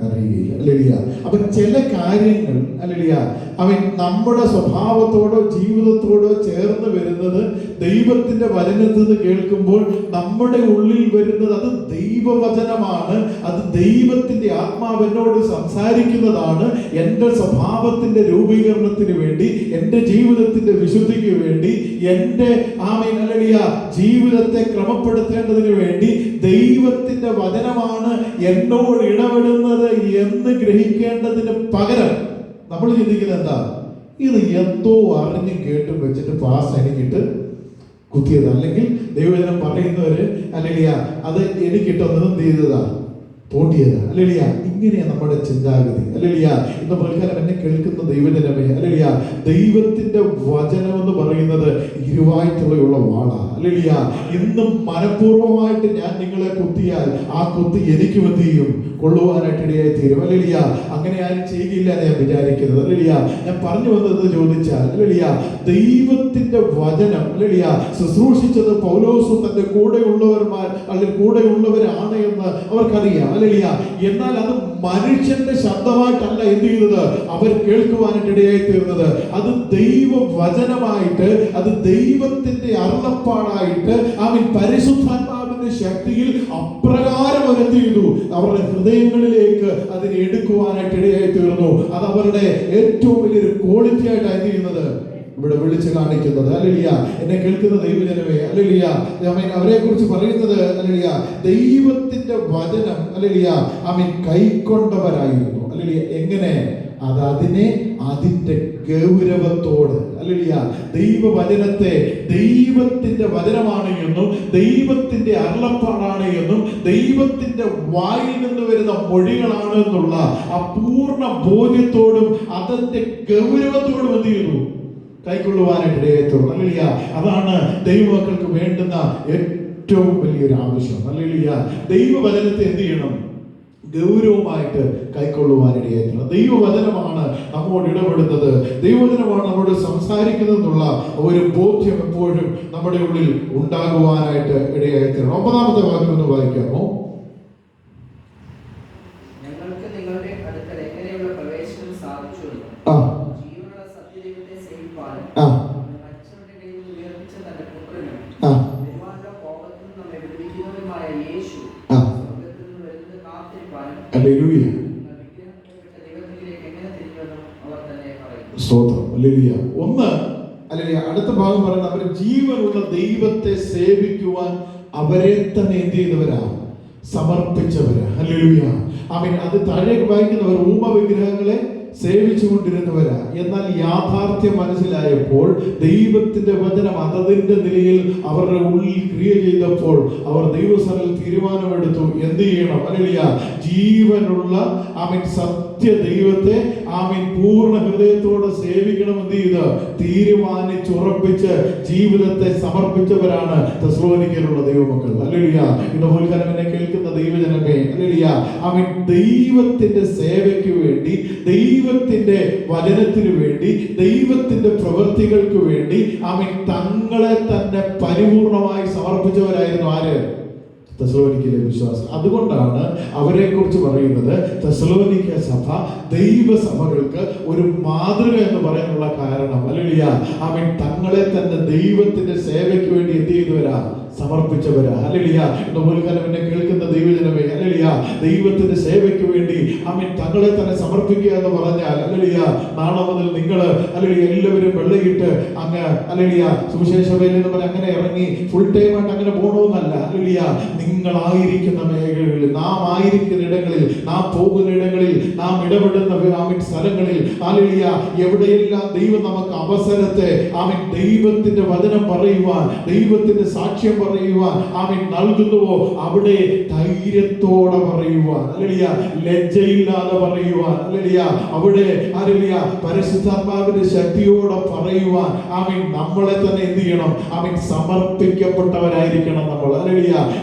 അറിയില്ല. അല്ലേലിയ, അപ്പൊ ചില കാര്യങ്ങൾ അല്ലേലിയ അവൻ നമ്മുടെ സ്വഭാവത്തോടോ ജീവിതത്തോടോ ചേർന്ന് വരുന്നത് ദൈവത്തിന്റെ വചനത്തിൽ നിന്ന് കേൾക്കുമ്പോൾ നമ്മുടെ ഉള്ളിൽ വരുന്നത് അത് ദൈവവചനമാണ്. അത് ദൈവത്തിന്റെ ആത്മാവെന്നോട് സംസാരിക്കുന്നതാണ്. എൻ്റെ സ്വഭാവത്തിന്റെ രൂപീകരണത്തിന് വേണ്ടി, എൻ്റെ ജീവിതത്തിന്റെ വിശുദ്ധിക്ക് വേണ്ടി, എൻ്റെ ആമേൻ അല്ലേലിയ ജീവിതത്തെ ക്രമപ്പെടുത്തേണ്ടതിന് വേണ്ടി ദൈവത്തിന്റെ വചനമാണ് എന്നോട് ഇടപെടുന്നത് എന്ന് ഗ്രഹിക്കേണ്ടതിന് പകരം നമ്മൾ ചിന്തിക്കുന്നത് എന്താ? ഇത് എന്തോ അറിഞ്ഞും കേട്ടും വെച്ചിട്ട് പാസ് എനിക്കിട്ട് കുത്തിയത്, അല്ലെങ്കിൽ ദൈവവചനം പറയുന്നവര് അല്ലേലിയ അത് എനിക്കിട്ടൊന്നും എന്ത് ചെയ്തതാ, തോണ്ടിയതാ. അല്ലേലിയ, ഇങ്ങനെയാ നമ്മുടെ ചിന്താഗതി. അല്ലേലിയ, ഇന്ന് പൽക്കാലം എന്നെ കേൾക്കുന്ന ദൈവജനമേ, അല്ലേലിയ, ദൈവത്തിന്റെ വചനം എന്ന് പറയുന്നത് ഇരുവായിട്ടുള്ള വാളാ. അല്ലേലിയ, ഇന്നും മനഃപൂർവ്വമായിട്ട് ഞാൻ നിങ്ങളെ കുത്തിയാൽ ആ കുത്തി എനിക്കും എന്ത് ചെയ്യും, കൊള്ളുവാനായിട്ട് ഇടയായി തീരും. അല്ലേലിയ, അങ്ങനെ ആരും ചെയ്യുകയില്ല എന്ന് ഞാൻ വിചാരിക്കുന്നത്. അല്ലേലിയ, ഞാൻ പറഞ്ഞു വന്നത് ചോദിച്ചാൽ, അല്ലേലിയ, ദൈവത്തിന്റെ വചനം അല്ലേലിയ ശുശ്രൂഷിച്ചത് പൗലോസും തന്റെ കൂടെയുള്ളവന്മാർ അല്ലെങ്കിൽ കൂടെയുള്ളവരാണ് എന്ന് അവർക്കറിയാം. അല്ലേലിയ, എന്നാൽ അത് മനുഷ്യന്റെ ശബ്ദമായിട്ടല്ല എന്ത് ചെയ്തത്, അവർ കേൾക്കുവാനായിട്ട് ഇടയായി തീർന്നത്. അത് ദൈവവചനമായിട്ട്, അത് ദൈവത്തിന്റെ അരുളപ്പാടായിട്ട്, അവൻ പരിശുദ്ധാത്മാവിന്റെ ശക്തിയിൽ അപ്രകാരം അവരെന്ത് ചെയ്തു, അവരുടെ ഹൃദയങ്ങളിലേക്ക് അതിനെ എടുക്കുവാനായിട്ട് ഇടയായി തീർന്നു. അത് അവരുടെ ഏറ്റവും വലിയൊരു ക്വാളിറ്റി ആയിട്ട് എന്ത് ചെയ്യുന്നത്, ഇവിടെ വിളിച്ചു കാണിക്കുന്നത്. അല്ലേലിയ, എന്നെ കേൾക്കുന്ന ദൈവജനമേ, അല്ലേലിയ, അവരെ കുറിച്ച് പറയുന്നത് അല്ലേലിയ ദൈവത്തിന്റെ വചനം അല്ലേലിയ അവൻ കൈക്കൊണ്ടവരായിരുന്നു. അല്ലേലിയ, എങ്ങനെ? അത് അതിനെ അതിന്റെ ഗൗരവത്തോട് അല്ലേലിയ ദൈവവചനത്തെ ദൈവത്തിന്റെ വചനമാണ് എന്നും ദൈവത്തിന്റെ അരുളപ്പാടാണ് എന്നും ദൈവത്തിന്റെ വായിൽ നിന്ന് വരുന്ന മൊഴികളാണ് എന്നുള്ള ആ പൂർണ്ണ ബോധ്യത്തോടും അതിന്റെ ഗൗരവത്തോടും എന്ത് ചെയ്യുന്നു, കൈക്കൊള്ളുവാനായിട്ട് ഇടയായിത്തീർന്നു. അല്ലേലിയ, അതാണ് ദൈവമക്കൾക്ക് വേണ്ടുന്ന ഏറ്റവും വലിയൊരു ആവശ്യം. അല്ലേലിയ, ദൈവവചനത്തെ എന്ത് ചെയ്യണം, ഗൗരവമായിട്ട് കൈക്കൊള്ളുവാനിടയായിത്തീർന്നു. ദൈവവചനമാണ് നമ്മോട് ഇടപെടുന്നത്, ദൈവവചനമാണ് നമ്മോട് സംസാരിക്കുന്നത് എന്നുള്ള ഒരു ബോധ്യം എപ്പോഴും നമ്മുടെ ഉള്ളിൽ ഉണ്ടാകുവാനായിട്ട് ഇടയായിത്തീരണം. 9-ാമത്തെ വാക്യം ഒന്ന് വായിക്കാമോ? ഞങ്ങൾക്ക് നിങ്ങളുടെ അടുക്കൽ എങ്ങനെയുള്ള പ്രവേശനം സാധിച്ചു, ജീവനുള്ള സത്യദൈവത്തെ സേവിപ്പാനും മരിച്ചവരുടെ ഇടയിൽ നിന്ന് ഉയർപ്പിച്ച തന്റെ പുത്രനും വരുവാനുള്ള കോപത്തിൽ നിന്ന് നമ്മെ വിടുവിക്കുന്നവനുമായ യേശു സ്വർഗ്ഗത്തിൽ നിന്ന് വരുന്നത് കാത്തിരിപ്പാനും ദൈവത്തിലേക്ക് എങ്ങനെ തിരിഞ്ഞുവെന്നും അവർ തന്നെ പറയുന്നു. സ്തോത്രം. ഹല്ലേലൂയ. ഒന്ന് അല്ലേലൂയ, അടുത്ത ഭാഗം പറയുന്നത് അവർ ജീവനുള്ള ദൈവത്തെ സേവിക്കുവാൻ അവരെ തന്നെ എന്ത് ചെയ്തവരാ, സമർപ്പിച്ചവരാ. ഹല്ലേലൂയ. ആമേൻ. അത് താഴേക്ക് വായിക്കുന്നവർ ഊമവിഗ്രഹങ്ങളെ സേവിച്ചുകൊണ്ടിരുന്നവരാ. എന്നാൽ യാഥാർത്ഥ്യം മനസ്സിലായപ്പോൾ ദൈവത്തിന്റെ വചനം അതതിന്റെ നിലയിൽ അവരുടെ ഉള്ളിൽ ക്രിയ ചെയ്തപ്പോൾ അവർ ദൈവസഭയിൽ തീരുമാനമെടുത്തു, എന്ത് ചെയ്യണം? ഹല്ലേലൂയ, ജീവനുള്ള ആമേൻ സത്യ ദൈവത്തെ ആമേൻ പൂർണ്ണ ഹൃദയത്തോടെ സേവിക്കണം എന്ത് ചെയ്ത് തീരുമാനിച്ചുറപ്പിച്ച് ജീവിതത്തെ സമർപ്പിച്ചവരാണ് തെസ്സലോനിക്കയിലുള്ള ദൈവമക്കൾ. ഹല്ലേലൂയ. ഇതുപോലെ എന്നെ കേൾക്കുന്ന ദൈവജനമേ, ഹല്ലേലൂയ, ആമേൻ ദൈവത്തിന്റെ സേവയ്ക്ക് വേണ്ടി, ദൈവത്തിന്റെ വചനത്തിന് വേണ്ടി, ദൈവത്തിന്റെ പ്രവൃത്തികൾക്ക് വേണ്ടി ആമേൻ തങ്ങളെ തന്നെ പരിപൂർണമായി സമർപ്പിച്ചവരായിരുന്നു ആര്? തെസ്സലോനിക്കയിലെ വിശ്വാസം. അതുകൊണ്ടാണ് അവരെ കുറിച്ച് പറയുന്നത് തെസ്സലോനിക്ക സഭ ദൈവസഭകൾക്ക് ഒരു മാതൃക എന്ന് പറയാനുള്ള കാരണം. ഹല്ലേലൂയ, ആമേൻ തങ്ങളെ തന്നെ ദൈവത്തിന്റെ സേവയ്ക്ക് വേണ്ടി എന്ത് ചെയ്തവരാ, സമർപ്പിച്ചവരാ. ഹല്ലേലൂയ. ഇതുപോലെ എന്നെ കേൾക്കുന്ന ദൈവജനമേ, ഹല്ലേലൂയ, ദൈവത്തിന്റെ സേവയ്ക്ക് വേണ്ടി ആമേൻ തങ്ങളെ തന്നെ സമർപ്പിക്കുക എന്ന് പറഞ്ഞാൽ ഹല്ലേലൂയ നാളെ മുതൽ നിങ്ങൾ ഹല്ലേലൂയ എല്ലാവരും വെള്ളയിട്ട് അങ്ങ് ഹല്ലേലൂയ സുവിശേഷ വേല എന്ന് പറഞ്ഞ് അങ്ങനെ ഇറങ്ങി ഫുൾ ടൈം ആയിട്ട് അങ്ങനെ പോകണമെന്നല്ല. ഹല്ലേലൂയ, നിങ്ങളായിരിക്കുന്ന മേഖലകളിൽ, നാം ആയിരിക്കുന്ന ഇടങ്ങളിൽ, നാം പോകുന്ന ഇടങ്ങളിൽ, നാം ഇടപെടുന്ന ആമേൻ സ്ഥലങ്ങളിൽ ഹല്ലേലൂയ എവിടെയെല്ലാം ദൈവം നമുക്ക് അവസരത്തെ ആമേൻ ദൈവത്തിന്റെ വചനം പറയുവാൻ, ദൈവത്തിന്റെ സാക്ഷ്യം പറയുവാൻ ആമീൻ നൽകുന്നുവോ അവിടെ ധൈര്യത്തോടെ പറയുവാൻ, ഹല്ലേലൂയ, ലജ്ജയില്ലാതെ പറയുവാൻ, ഹല്ലേലൂയ, അവിടെ ഹല്ലേലൂയ പരിശുദ്ധാത്മാവിന്റെ ശക്തിയോടെ പറയുവാൻ ആമീൻ നമ്മളെ തന്നെ എന്ത് ചെയ്യണം? ആമീൻ സമർപ്പിക്കപ്പെട്ടവരായിരിക്കണം നമ്മൾ. ഹല്ലേലൂയ,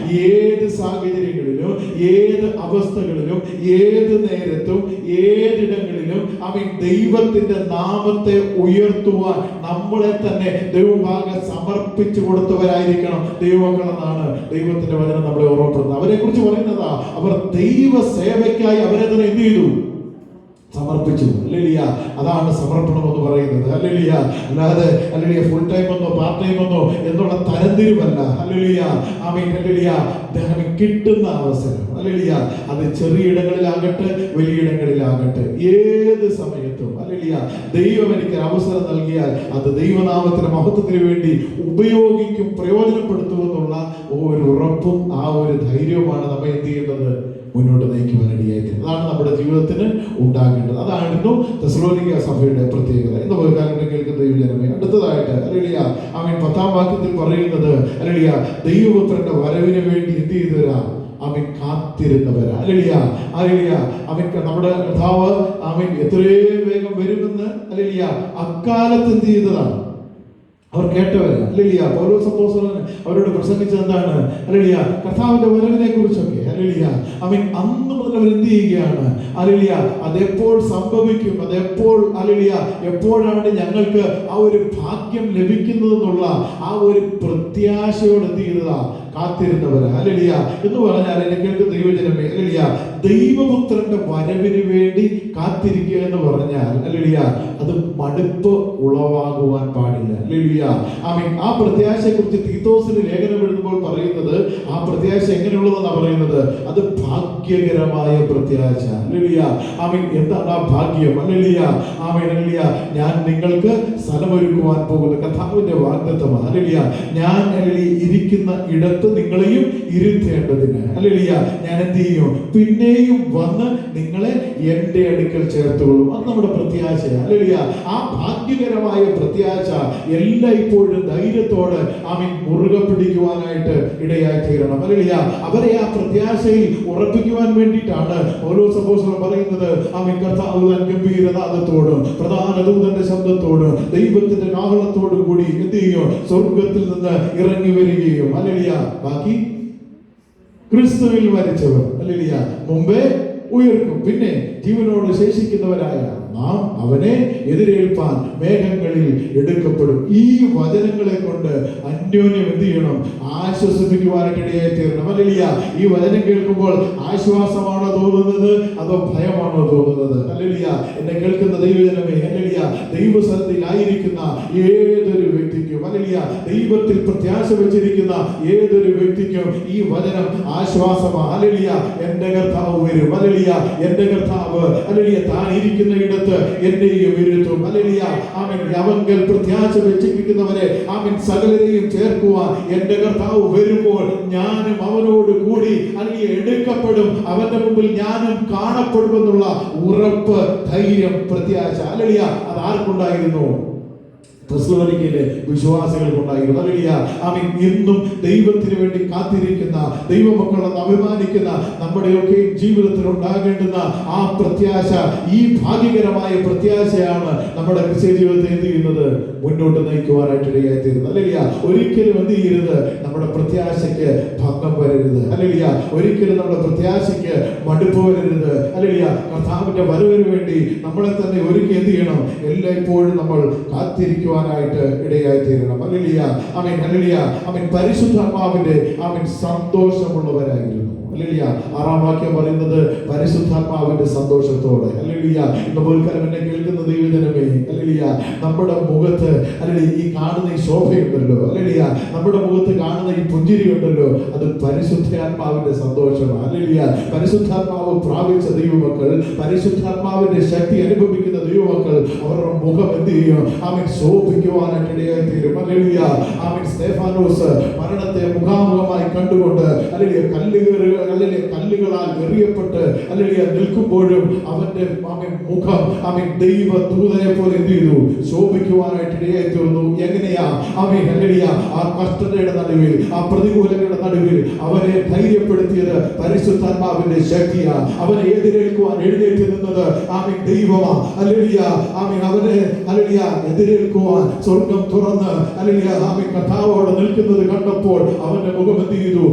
ഏത് സാഹചര്യങ്ങളിലും, ഏത് അവസ്ഥകളിലും, ഏത് നേരത്തും, ഏതിടങ്ങളിലും ആമീൻ ദൈവത്തിന്റെ നാമത്തെ ഉയർത്തുവാൻ നമ്മളെ തന്നെ ദൈവഭാഗം സമർപ്പിച്ചു കൊടുത്തവരായിരിക്കണം ദൈവമക്കളെന്നാണ് ദൈവത്തിന്റെ വചനം നമ്മളെ ഓർമ്മപ്പെടുന്നത്. അവരെ കുറിച്ച് പറയുന്നതാ, അവർ ദൈവ സേവയ്ക്കായി അവരെ തന്നെ എന്ത് ചെയ്തു? സമർപ്പിച്ചു. ഹല്ലേലൂയ, അതാണ് സമർപ്പണം എന്ന് പറയുന്നത്. ഹല്ലേലൂയ, അല്ലാതെ ഹല്ലേലൂയ ഫുൾ ടൈം എന്നോ പാർട്ട് ടൈം എന്നോ എന്നുള്ള തരംതിരിവല്ല. ഹല്ലേലൂയ, ആമീൻ. ഹല്ലേലൂയ, കിട്ടുന്ന അവസരം, ഹല്ലേലൂയ, അത് ചെറിയ ഇടങ്ങളിലാകട്ടെ വലിയ ഇടങ്ങളിലാകട്ടെ ഏത് സമയത്തും ഹല്ലേലൂയ ദൈവം എനിക്ക് അവസരം നൽകിയാൽ അത് ദൈവനാമത്തിന്റെ മഹത്വത്തിന് വേണ്ടി ഉപയോഗിക്കും, പ്രയോജനപ്പെടുത്തുമെന്നുള്ള ഒരു ഉറപ്പും ആ ഒരു ധൈര്യവുമാണ് നമ്മെ എന്ത് ചെയ്യേണ്ടത്? മുന്നോട്ട് നയിക്കുവാൻ ഇടയായിത്തീരുന്നത്. അതാണ് നമ്മുടെ ജീവിതത്തിന് ഉണ്ടാകേണ്ടത്. അതായിരുന്നു തെസ്സലോനിക്ക സഭയുടെ പ്രത്യേകത. ഇന്ന് ഒരു കാലം കേൾക്കുന്ന ദൈവജനമേ, അടുത്തതായിട്ട് ഹല്ലേലൂയ ആമീൻ 10-ാം വാക്യത്തിൽ പറയുന്നത് ഹല്ലേലൂയ ദൈവപുത്രന്റെ വരവിന് വേണ്ടി എന്ത് ചെയ്തവരാ? ആമീൻ കാത്തിരുന്നവരാ. ഹല്ലേലൂയ, ഹല്ലേലൂയ, ആമീൻ. നമ്മുടെ കർത്താവ് ആമീൻ എത്രയും വേഗം വരുമെന്ന് ഹല്ലേലൂയ അക്കാലത്ത് എന്ത് ചെയ്തതാണ്? അവർ കേട്ടവരാ. ഹല്ലേലൂയ, പൗലോസ് അപ്പോസ്തലൻ അവരോട് പ്രസംഗിച്ചത് എന്താണ്? ഹല്ലേലൂയ കർത്താവിന്റെ വരവിനെ കുറിച്ചൊക്കെ. ഹല്ലേലൂയ, ആമീൻ. അന്ന് മുതൽ അവർ എന്ത് ചെയ്യുകയാണ്? ഹല്ലേലൂയ, അതെപ്പോൾ സംഭവിക്കും, അതെപ്പോൾ ഹല്ലേലൂയ എപ്പോഴാണ് ഞങ്ങൾക്ക് ആ ഒരു ഭാഗ്യം ലഭിക്കുന്നതെന്നുള്ള ആ ഒരു പ്രത്യാശയോട് എന്ത് ചെയ്തതാ? കാത്തിരുന്നവരാ. ഹല്ലേലൂയ എന്ന് പറഞ്ഞാൽ എന്നെ കേൾക്കുന്ന ദൈവജനമേ, ഹല്ലേലൂയ ദൈവപുത്രന്റെ വരവിന് വേണ്ടി കാത്തിരിക്കുക എന്ന് പറഞ്ഞാൽ ഹല്ലേലൂയ അത് മടുപ്പ് ഉളവാകുവാൻ പാടില്ല. ഹല്ലേലൂയ, ആമീൻ. ആ പ്രത്യാശയെ കുറിച്ച് തീത്തോസിന് ലേഖനം എഴുതുമ്പോൾ പറയുന്നത്, ആ പ്രത്യാശ എങ്ങനെയുള്ളതെന്നാണ് പറയുന്നത്? അത് ഭാഗ്യകരമായ പ്രത്യാശ. ഹല്ലേലൂയ, ആമീൻ. എന്താണ് ആ ഭാഗ്യം? ഹല്ലേലൂയ, ആമീൻ. ഹല്ലേലൂയ, ഞാൻ നിങ്ങൾക്ക് സ്ഥലമൊരുക്കുവാൻ പോകുന്ന കർത്താവിന്റെ വാഗ്ദത്തമാണ്. ഹല്ലേലൂയ, ഞാൻ ഹല്ലേലൂയ ഇരിക്കുന്ന ഇടത്ത് നിങ്ങളെയും ഇരുത്തേണ്ടതിന് ഹല്ലേലൂയ ഞാൻ എന്ത് ചെയ്യും? പിന്നെയും വന്ന് നിങ്ങളെ എന്റെ അടുക്കൽ ചേർത്തുകൊള്ളും. അത് നമ്മുടെ പ്രത്യാശയാണ്. ഹല്ലേലൂയ, ആ ഭാഗ്യകരമായ പ്രത്യാശ എല്ലായ്പ്പോഴും ധൈര്യത്തോടെ ആമീൻ മുറുകെ പിടിക്കുവാനായിട്ട് ഇടയായി തീരണം. ഹല്ലേലൂയ, അവരെ ആ പ്രത്യാശയിൽ ഉറപ്പിക്കുവാൻ വേണ്ടിയിട്ടാണ് പൗലോസ് അപ്പോസ്തലൻ പറയുന്നത്, ആമീൻ, കർത്താവ് തൻ ഗംഭീരനാദത്തോടും പ്രധാന ദൂതന്റെ ശബ്ദത്തോടും ദൈവത്തിന്റെ കാഹളത്തോടും കൂടി എന്ത് ചെയ്യും? സ്വർഗത്തിൽ നിന്ന് ഇറങ്ങി വരികയും ഹല്ലേലൂയ ബാക്കി ക്രിസ്തുവിൽ മരിച്ചവർ ഹല്ലേലൂയ മുമ്പേ ഉയർക്കും, പിന്നെ ജീവനോട് ശേഷിക്കുന്നവരായ നാം അവനെ എതിരേൽപ്പാൻ മേഘങ്ങളിൽ എടുക്കപ്പെടും. ഈ വചനങ്ങളെ കൊണ്ട് അന്യോന്യം എന്ത് ചെയ്യണം? ആശ്വസിപ്പിക്കുവാനായിട്ട് ഇടയായി തീരണം. ഹല്ലേലൂയ, ഈ വചനം കേൾക്കുമ്പോൾ ആശ്വാസമാണോ തോന്നുന്നത് അതോ ഭയമാണോ തോന്നുന്നത്? ഹല്ലേലൂയ, എന്നെ കേൾക്കുന്ന ദൈവജനമേ, ഹല്ലേലൂയ ദൈവസന്നിധിയിലായിരിക്കുന്ന ഏതൊരു വ്യക്തിക്കും, ഹല്ലേലൂയ ദൈവത്തിൽ പ്രത്യാശ വെച്ചിരിക്കുന്ന ഏതൊരു വ്യക്തിക്കും ഈ വചനം ആശ്വാസമാണ്. ഹല്ലേലൂയ, എന്റെ കർത്താവ് വരും. ഹല്ലേലൂയ, എന്റെ കർത്താവ് ഹല്ലേലൂയ താൻ ഇരിക്കുന്ന ഇടത്ത് എന്നെയും ഇരുത്തും. ഹല്ലേലൂയ, ആമേൻ. അവങ്കൽ പ്രത്യാശ വെച്ചിരിക്കുന്നവരെ ആമേൻ സകലരെയും ചേർക്കുവാൻ എന്റെ കർത്താവ് വരുമ്പോൾ ഞാനും അവനോട് കൂടി ഹല്ലേലൂയ എടുക്കപ്പെടും, അവന്റെ മുമ്പിൽ ഞാനും കാണപ്പെടുമെന്നുള്ള ഉറപ്പ്, ധൈര്യം, പ്രത്യാശ. ഹല്ലേലൂയ, അത് ആർക്കുണ്ടായിരുന്നു? തെസ്സലോനിക്കയിലെ വിശ്വാസികൾക്കുണ്ടായിരുന്നു. ഹല്ലേലൂയ, ആമീൻ. ഇന്നും ദൈവത്തിന് വേണ്ടി കാത്തിരിക്കുന്ന ദൈവമക്കളെന്ന് അഭിമാനിക്കുന്ന നമ്മുടെയൊക്കെ ജീവിതത്തിൽ ഉണ്ടാകേണ്ടുന്ന ആ പ്രത്യാശ, ഈ ഭാഗ്യകരമായ പ്രത്യാശയാണ് നമ്മുടെ ക്രിസ്ത്യ ജീവിതത്തെ എന്ത് ചെയ്യുന്നത്? മുന്നോട്ട് നയിക്കുവാനായിട്ട് ഇടയായിത്തീരുന്നത്. ഹല്ലേലൂയ, ഒരിക്കലും എന്ത് ചെയ്യരുത്? നമ്മുടെ പ്രത്യാശയ്ക്ക് ഭംഗം വരരുത്. ഹല്ലേലൂയ, ഒരിക്കലും നമ്മുടെ പ്രത്യാശയ്ക്ക് മടുപ്പ് വരരുത്. ഹല്ലേലൂയ, കർത്താവിന്റെ വരവിന് വേണ്ടി നമ്മളെ തന്നെ ഒരുക്കി എന്ത് ചെയ്യണം? എല്ലായ്പ്പോഴും നമ്മൾ കാത്തിരിക്കുവാനായിട്ട് ഇടയായി തീരണം. ഹല്ലേലൂയ, ആമേൻ. ഹല്ലേലൂയ, ആമേൻ. പരിശുദ്ധാത്മാവിന്റെ ആമേൻ സന്തോഷമുള്ളവരായിരുന്നു. ഹല്ലേലൂയ, 6-ാം വാക്യം പറയുന്നത് പരിശുദ്ധാത്മാവിന്റെ സന്തോഷത്തോടെ. ഹല്ലേലൂയ, ഇന്ന് പോൽക്കാലം എന്നെ കേൾക്കുന്ന ദൈവജനമേ, ഹല്ലേലൂയ നമ്മുടെ മുഖത്ത് ഹല്ലേലൂയ ഈ കാണുന്ന ഈ ശോഭയുണ്ടല്ലോ, ഹല്ലേലൂയ നമ്മുടെ മുഖത്ത് കാണുന്ന ഈ പുഞ്ചിരി ഉണ്ടല്ലോ, അത് പരിശുദ്ധാത്മാവിന്റെ സന്തോഷമാണ്. ഹല്ലേലൂയ, പരിശുദ്ധാത്മാവ് പ്രാപിച്ച ദൈവമക്കൾ, പരിശുദ്ധാത്മാവിന്റെ ശക്തി അനുഭവിക്കുന്ന ദൈവമക്കൾ അവരുടെ മുഖം എന്ത് ചെയ്യും? ആമേൻ, ശോഭിക്കുവാനായിട്ട് ഇടയായി തീരും. ഹല്ലേലൂയ. ആമേൻ. സ്തെഫാനോസ് മരണത്തെ മുഖാമുഖമായി കണ്ടുകൊണ്ട് കല്ലുകളാൽ എറിയപ്പെട്ട് നിൽക്കുമ്പോഴും അവന്റെ മുഖം ദൈവ ദൂതനെ പോലെ എന്ത് ചെയ്തു? ശോഭിക്കുവാനായിട്ട് ഇടയായി തീർന്നു. എങ്ങനെയാ? ഹല്ലേലൂയ. ആ കഷ്ടതയുടെ നടുവിൽ, ആ പ്രതികൂലങ്ങളുടെ നടുവിൽ അവനെ ധൈര്യപ്പെടുത്തിയത് പരിശുദ്ധാത്മാവിന്റെ ശക്തിയാ. അവനെ എതിരേൽക്കുവാൻ എഴുന്നേറ്റ് നിന്നത് ദൈവമാ. ഹല്ലേലൂയ. അവനെ എതിരേൽക്കുവാൻ സ്വർഗം തുറന്ന് കർത്താവോട് നിൽക്കുന്നത് കണ്ടപ്പോൾ അവന്റെ മുഖം എന്ത് ചെയ്തു?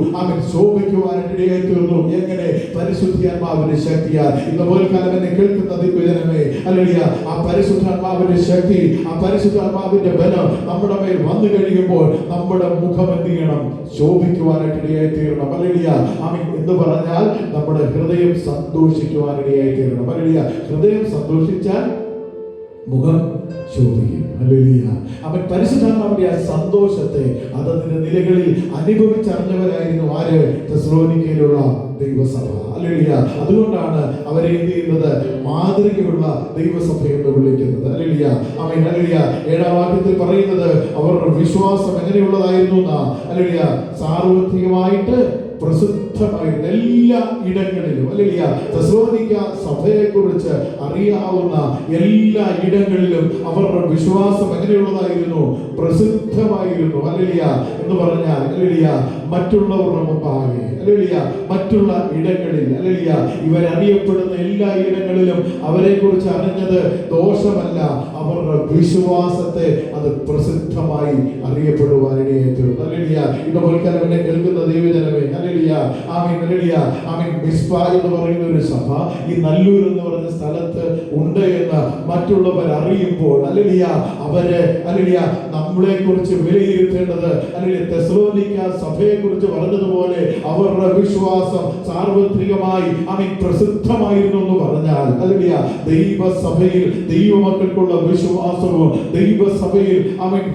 ശോഭിക്കുവാനായിട്ട് ഇടയായി തീർന്നു. എങ്ങനെ? പരിശുദ്ധാത്മാവിന്റെ ശക്തിയാൽ. ഇതുപോലെ കാലം എന്നെ കേൾക്കുന്ന ദൈവജനമേ, ഹല്ലേലൂയ, ആ പരിശുദ്ധാത്മാവിന്റെ ശക്തി, ആ പരിശുദ്ധാത്മാവിന്റെ ബലം നമ്മുടെ മേൽ വന്നു കഴിയുമ്പോൾ നമ്മുടെ മുഖം എന്ത് ചെയ്യണം? ശോഭിക്കുവാനായിട്ട് ഇടയായി തീരണം. ഹല്ലേലൂയ. എന്ന് പറഞ്ഞാൽ നമ്മുടെ ഹൃദയം സന്തോഷിക്കുവാനിടയായി തീരണം. ഹല്ലേലൂയ. ഹൃദയം സന്തോഷിച്ചാൽ മുഖം ശോഭിക്കും. ഹല്ലേലൂയ. അവൻ പരിശുദ്ധാത്മാവിന്റെ ആ സന്തോഷത്തെ അതതിന്റെ നിലകളിൽ അനുഭവിച്ചറിഞ്ഞവരായിരുന്നു ആര്? തെസ്സലോനിക്കയിലുള്ള ദൈവസഭ. ഹല്ലേലൂയ. അതുകൊണ്ടാണ് അവരെ എന്ത് ചെയ്യുന്നത്? മാതൃകയുള്ള ദൈവസഭ എന്ന് വിളിക്കുന്നത്. ഹല്ലേലൂയ. ആമേൻ. ഹല്ലേലൂയ. 7-ാം വാക്യത്തിൽ പറയുന്നത് അവരുടെ വിശ്വാസം എങ്ങനെയുള്ളതായിരുന്നു എന്നാ. ഹല്ലേലൂയ. സാർവത്രികമായിട്ട് പ്രസിദ്ധമായിരുന്ന എല്ലാ ഇടങ്ങളിലും, ഹല്ലേലൂയ, തെസ്സലോനിക്ക സഭയെക്കുറിച്ച് അറിയാവുന്ന എല്ലാ ഇടങ്ങളിലും അവരുടെ വിശ്വാസം എങ്ങനെയുള്ളതായിരുന്നു? പ്രസിദ്ധമായിരുന്നു. ഹല്ലേലൂയ. എന്ന് പറഞ്ഞാൽ ഹല്ലേലൂയ, മറ്റുള്ളവരുടെ മുമ്പാകെ, ഹല്ലേലൂയ, മറ്റുള്ള ഇടങ്ങളിൽ, ഹല്ലേലൂയ, ഇവരറിയപ്പെടുന്ന എല്ലാ ഇടങ്ങളിലും അവരെ കുറിച്ച് അറിഞ്ഞത് ദോഷമല്ല, അവരുടെ വിശ്വാസത്തെ അത് പ്രസിദ്ധമായി അറിയപ്പെടുവാനിടയായി തീർന്നു. ഹല്ലേലൂയ. ഇതുപോലെ എന്നെ കേൾക്കുന്ന ദൈവജനമേ, ഹല്ലേലൂയ, ആമേൻ. ഹല്ലേലൂയ. ആമേൻ. മിസ്ബ എന്ന് പറയുന്ന ഒരു സഭ ഈ നല്ലൂർ എന്ന് പറയുന്ന സ്ഥലത്ത് ഉണ്ട് എന്ന് മറ്റുള്ളവർ അറിയുമ്പോൾ, ഹല്ലേലൂയ, അവര്, ഹല്ലേലൂയ, നമ്മളെ കുറിച്ച് വിലയിരുത്തേണ്ടത്, ഹല്ലേലൂയ, തെസ്സലോനിക്ക സഭയെ കുറിച്ച് പറഞ്ഞതുപോലെ അവരുടെ വിശ്വാസം സാർവത്രികമായി പ്രസിദ്ധമായിരുന്നു എന്ന് പറഞ്ഞാൽ, ഹല്ലേലൂയ, ദൈവസഭയിൽ ദൈവമക്കൾക്കുള്ള വിശ്വാസവും ദൈവസഭയിൽ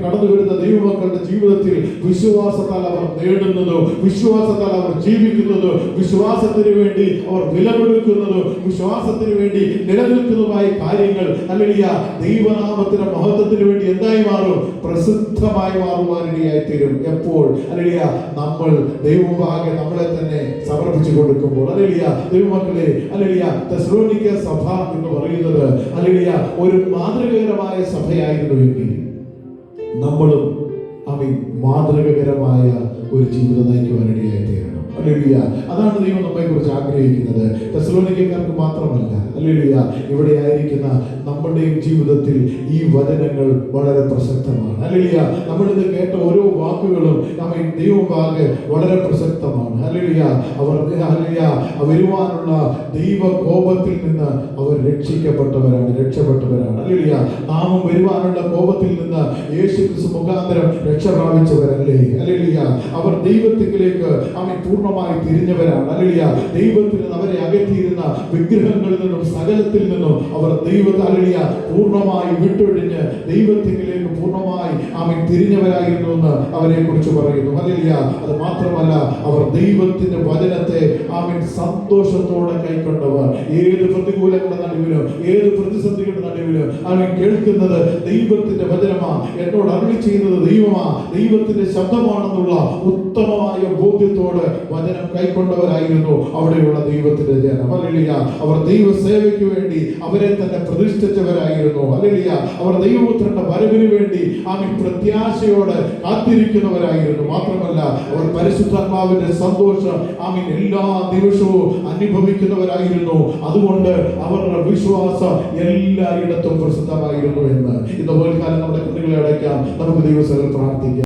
കടന്നു വരുന്ന ദൈവമക്കളുടെ ജീവിതത്തിൽ വിശ്വാസത്താൽ അവർ നേടുന്നതോ, വിശ്വാസത്താൽ അവർ ജീവിക്കുന്നതോ, വിശ്വാസത്തിന് വേണ്ടി അവർ വിലകൊടുക്കുന്നതോ, വിശ്വാസത്തിന് വേണ്ടി നിലനിൽക്കുന്നതുമായ കാര്യങ്ങൾ, ഹല്ലേലൂയ, ദൈവനാമത്തിന്റെ മഹത്വത്തിന് വേണ്ടി എന്തായി മാറും? പ്രസിദ്ധമായി മാറുവാനിടയായി തീരും. എപ്പോൾ? ഹല്ലേലൂയ, നമ്മൾ ദൈവമുമ്പാകെ നമ്മളെ തന്നെ സമർപ്പിച്ചു കൊടുക്കുമ്പോൾ. ഹല്ലേലൂയ. ദൈവമക്കളെ, ഹല്ലേലൂയ, തെസ്സലോനിക്ക സഭ എന്ന് പറയുന്നത്, ഹല്ലേലൂയ, ഒരു മാതൃകകരമായ സഭയായിരുന്നുവെങ്കിൽ നമ്മളും മാതൃകകരമായ ഒരു ജീവിതം നയിക്കുവാനിടയായി തീരണം. ഹല്ലേലൂയ. അതാണ് ദൈവം നമ്മെ കുറിച്ച് ആഗ്രഹിക്കുന്നത്. തെസ്സലോനിക്കക്കാർക്ക് മാത്രമല്ല, ഹല്ലേലൂയ, ഇവിടെ ആയിരിക്കുന്ന നമ്മുടെയും ജീവിതത്തിൽ ഈ വചനങ്ങൾ വളരെ പ്രസക്തമാണ്. ഹല്ലേലൂയ. നമ്മളിത് കേട്ട ഓരോ വാക്കുകളും ദൈവമുമ്പാകെ വളരെ പ്രസക്തമാണ്. ഹല്ലേലൂയ. അവർ, ഹല്ലേലൂയ, വരുവാനുള്ള ദൈവ കോപത്തിൽ നിന്ന് അവർ രക്ഷപ്പെട്ടവരാണ്. ഹല്ലേലൂയ. നാമും വരുവാനുള്ള കോപത്തിൽ നിന്ന് യേശുക്രിസ്തു മുഖാന്തരം രക്ഷ പ്രാപിച്ചവരല്ലേ. ഹല്ലേലൂയ. അവർ ദൈവത്തിലേക്ക് പൂർണ്ണമായി തിരിഞ്ഞവരാണ്. ഹല്ലേലൂയ. ദൈവത്തിൽ നിന്ന് അവരെ അകറ്റിയിരുന്ന വിഗ്രഹങ്ങളിൽ നിന്നും സകലത്തിൽ നിന്നും അവർ ദൈവത്തെ, ഹല്ലേലൂയ, പൂർണ്ണമായി വിട്ടൊഴിഞ്ഞ് ദൈവത്തിലേക്ക് പൂർണ്ണമായി തിരിഞ്ഞവരായിരുന്നു എന്ന് അവരെ കുറിച്ച് പറയുന്നു. ഹല്ലേലൂയ. അത് മാത്രമല്ല, അവർ ദൈവത്തിന്റെ വചനത്തെ സന്തോഷത്തോടെ കൈക്കൊണ്ടവർ. ഏത് പ്രതികൂലങ്ങളുടെ നടുവിലും, ഏത് പ്രതിസന്ധികളുടെ നടുവിലും കേൾക്കുന്നത് ദൈവത്തിന്റെ വചനമാ, എന്നോട് അരുളി ചെയ്യുന്നത് ദൈവമാ, ദൈവത്തിന്റെ ശബ്ദമാണെന്നുള്ള ഉത്തമമായ ബോധ്യത്തോട് വചനം കൈക്കൊണ്ടവരായിരുന്നു അവിടെയുള്ള ദൈവത്തിന്റെ ജനം. ഹല്ലേലൂയ. അവർ ദൈവസേവയ്ക്ക് വേണ്ടി അവരെ തന്നെ പ്രതിഷ്ഠിച്ചവരായിരുന്നു. ഹല്ലേലൂയ. അവർ ദൈവപുത്രന്റെ വരവിന് വേണ്ടി പ്രത്യാശയോടെ കാത്തിരിക്കുന്നവരായിരുന്നു. മാത്രമല്ല, അവർ പരിശുദ്ധാത്മാവിന്റെ സന്തോഷം എല്ലാ ദിവസവും അനുഭവിക്കുന്നവരായിരുന്നു. അതുകൊണ്ട് അവരുടെ വിശ്വാസം എല്ലായിടത്തും പ്രസിദ്ധമായിരുന്നു എന്ന് ഇതുപോലെ കാലം നമ്മുടെ കുട്ടികളെ അടയ്ക്കാം. നമുക്ക് ദൈവസേവയിൽ പ്രാർത്ഥിക്കാം.